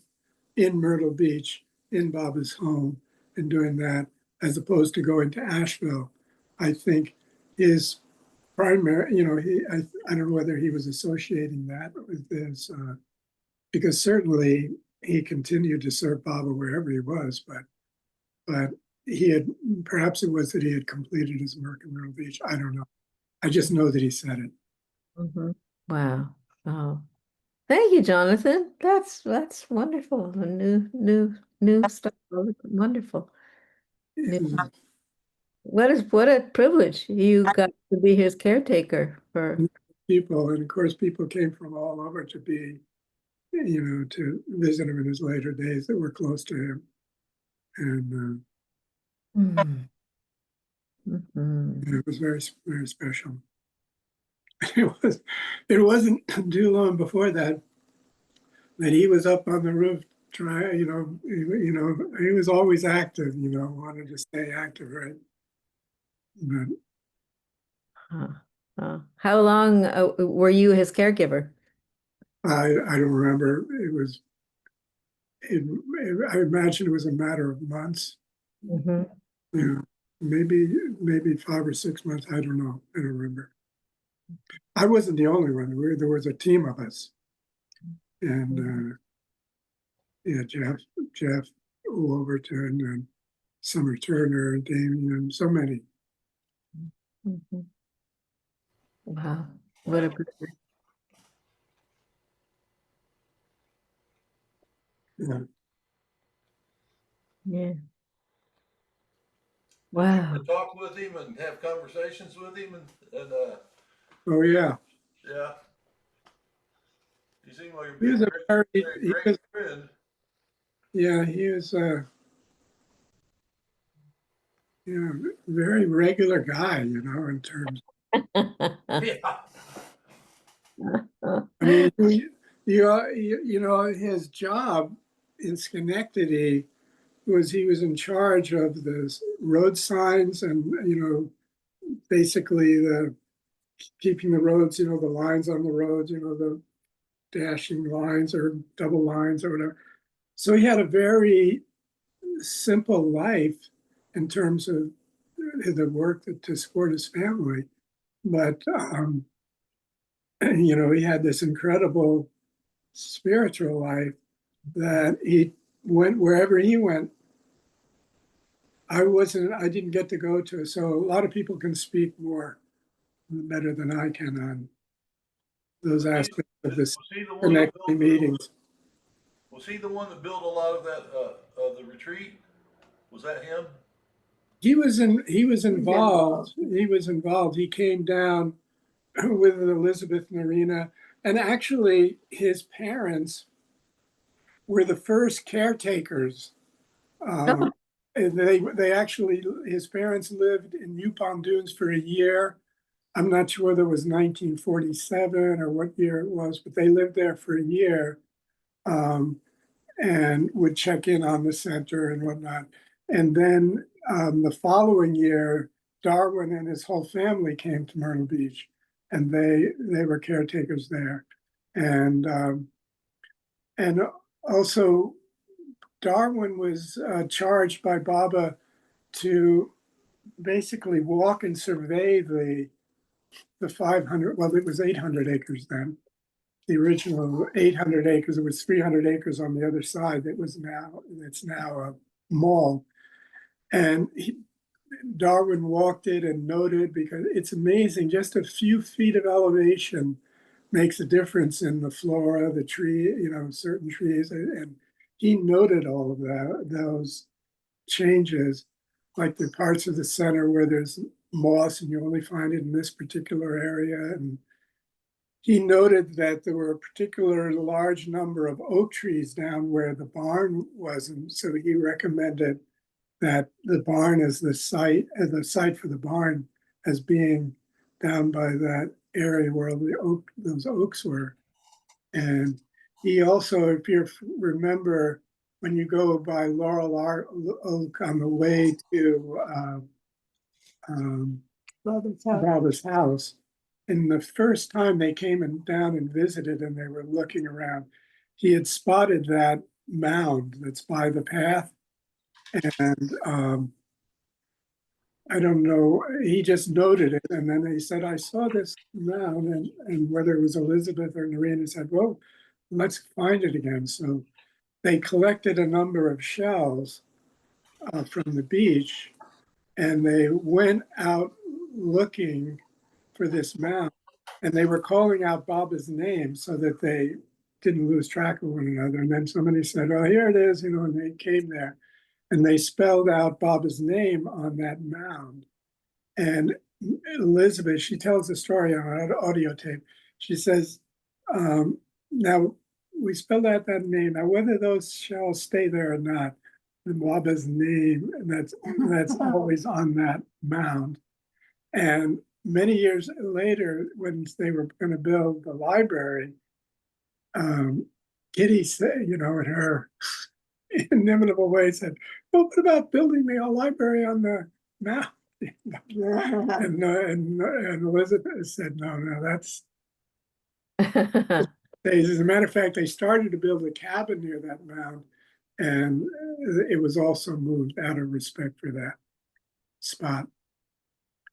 Myrtle Beach, in Baba's home, and doing that, as opposed to going to Asheville, I think his primary, I don't know whether he was associating that with this, because certainly he continued to serve Baba wherever he was, but he had, perhaps it was that he had completed his work in Myrtle Beach. I don't know. I just know that he said it. Wow. Oh, thank you, Jonathan. That's wonderful. The new stuff. Wonderful. What a privilege. You got to be his caretaker for people. And of course, people came from all over to be, to visit him in his later days that were close to him. And it was very, very special. It wasn't too long before that he was up on the roof trying, he was always active, wanted to stay active, right? But how long were you his caregiver? I don't remember. I imagine it was a matter of months. Maybe 5 or 6 months. I don't know. I don't remember. I wasn't the only one. There was a team of us, and Jeff Overton and Summer Turner and Damien and so many. Wow, what a yeah. Wow. To talk with him and have conversations with him and oh yeah. Yeah. He seemed like a great friend. Yeah, he was very regular guy, in terms. Yeah. I mean, his job in Schenectady was he was in charge of the road signs and, basically keeping the roads, the lines on the roads, the dashing lines or double lines or whatever. So he had a very simple life in terms of the work to support his family. But, he had this incredible spiritual life that he went wherever he went. I didn't get to go to, so a lot of people can speak better than I can on those aspects of this connecting meetings. Was he the one that built a lot of that, the retreat? Was that him? He was involved. He was involved. He came down with Elizabeth and Irina. And actually, his parents were the first caretakers. Oh, And they actually, his parents lived in Yukon Dunes for a year. I'm not sure whether it was 1947 or what year it was, but they lived there for a year, and would check in on the center and whatnot. And then the following year, Darwin and his whole family came to Myrtle Beach, and they were caretakers there. And also Darwin was charged by Baba to basically walk and survey the 500, well, it was 800 acres then. The original 800 acres, it was 300 acres on the other side. It's now a mall. And Darwin walked it and noted, because it's amazing, just a few feet of elevation makes a difference in the flora, the tree, certain trees. And he noted all of those changes, like the parts of the center where there's moss and you only find it in this particular area. And he noted that there were a particular large number of oak trees down where the barn was. And so he recommended that the barn as the site for the barn as being down by that area where those oaks were. And he also, if you remember, when you go by Laurel Oak on the way to Barbara's house, and the first time they came down and visited and they were looking around, he had spotted that mound that's by the path. And I don't know, he just noted it. And then he said, I saw this mound, and whether it was Elizabeth or Noreen said, well, let's find it again. So they collected a number of shells from the beach, and they went out looking for this mound. And they were calling out Baba's name so that they didn't lose track of one another. And then somebody said, oh, here it is, and they came there. And they spelled out Baba's name on that mound. And Elizabeth, she tells the story on an audio tape. She says, now we spelled out that name. Now, whether those shells stay there or not, the Baba's name, that's always on that mound. And many years later, when they were going to build the library, Kitty said, in her inimitable way, said, well, what about building me a library on the mound? and Elizabeth said, no, that's. As a matter of fact, they started to build a cabin near that mound, and it was also moved out of respect for that spot.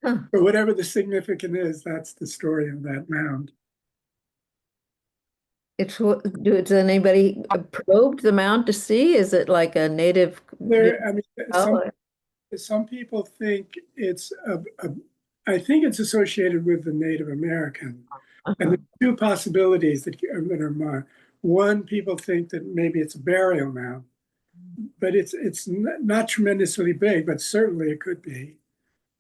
Huh. But whatever the significance is, that's the story of that mound. Does anybody probed the mound to see? Is it like a native? Some people think it's I think it's associated with the Native American. And there's two possibilities that are one, people think that maybe it's a burial mound, but it's not tremendously big, but certainly it could be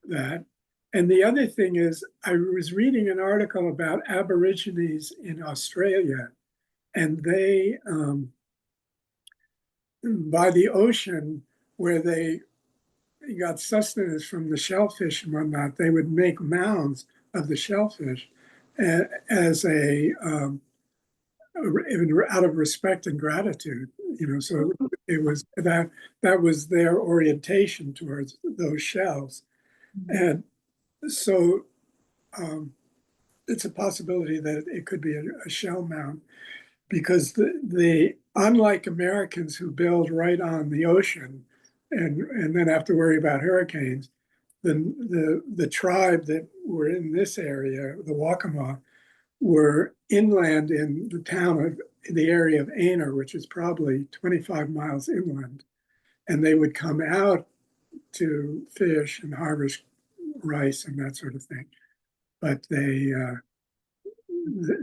that. And the other thing is, I was reading an article about Aborigines in Australia, and they, by the ocean, where they got sustenance from the shellfish and whatnot, they would make mounds of the shellfish as out of respect and gratitude. So it was that was their orientation towards those shells. And so it's a possibility that it could be a shell mound, because the unlike Americans who build right on the ocean and then have to worry about hurricanes, the tribe that were in this area, the Waccamaw, were inland in the area of Aner, which is probably 25 miles inland. And they would come out to fish and harvest rice and that sort of thing. But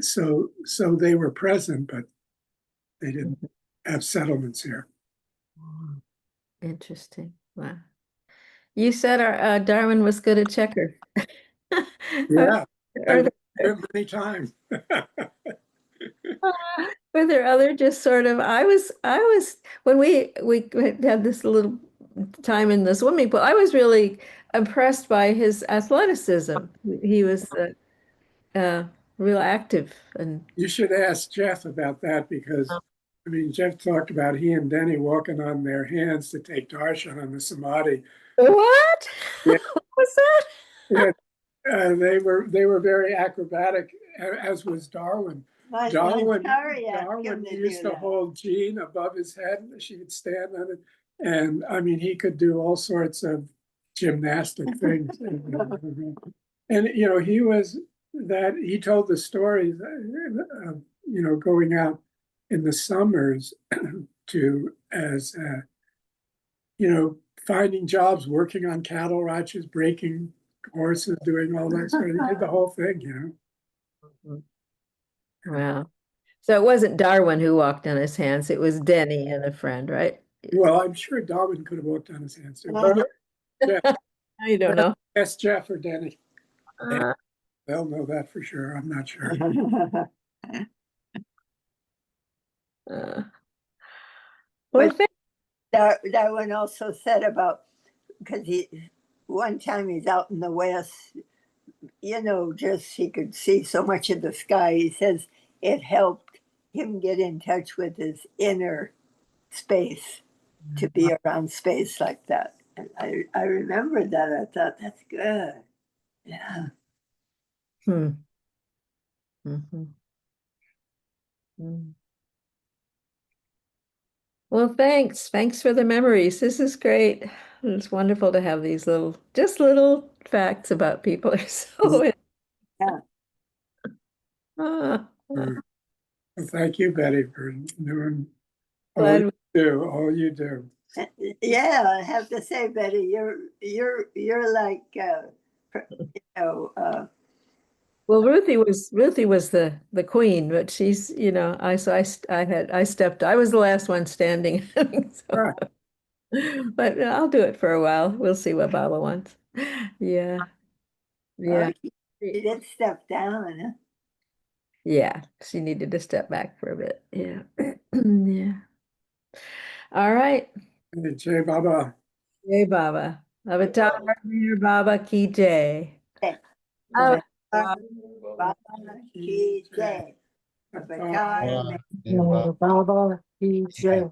so they were present, but they didn't have settlements here. Interesting. Wow. You said Darwin was good at checker. Yeah. many times. Were there other just sort of, I was, when we had this little time in the swimming pool, I was really impressed by his athleticism. He was real active and You should ask Jeff about that because, I mean, Jeff talked about he and Denny walking on their hands to take darshan on the samadhi. what? Yeah. What was that? Yeah, they were very acrobatic, as was Darwin. My Darwin sorry asked him to used do to that. hold Jeanne above his head, and she would stand on it. And I mean, he could do all sorts of gymnastic things. And you know, he told the story of, you know, going out in the summers to you know, finding jobs, working on cattle ranches, breaking horses, doing all that sort of, he did the whole thing, you know. Wow. So it wasn't Darwin who walked on his hands, it was Denny and a friend, right? Well, I'm sure Darwin could have walked on his hands too. Yeah. I don't know. Ask Jeff or Denny. Uh, They'll know that for sure. I'm not sure. uh, Well, well, Darwin also said about, because one time he's out in the West, you know, just he could see so much of the sky. He says it helped him get in touch with his inner space, to be around space like that. And I remembered that. I thought, that's good. Yeah. hmm. Mhm. Mm. Well, thanks. Thanks for the memories. This is great. It's wonderful to have these just little facts about people. So, Yeah. Well, thank you, Betty, for doing all Glad you do. All you do. Yeah, I have to say, Betty, you're like, you know, well, Ruthie was the queen, but she's, you know, I stepped, I was the last one standing. So, but I'll do it for a while. We'll see what Baba wants. Yeah. Yeah. she did step down. Huh? Yeah. She needed to step back for a bit. Yeah. Yeah. All right. Hey, Jai Baba. Jai Baba. Avatar Baba Ki Jai. Baba Avatar Ki Jai. Avatar Baba Ki Jai.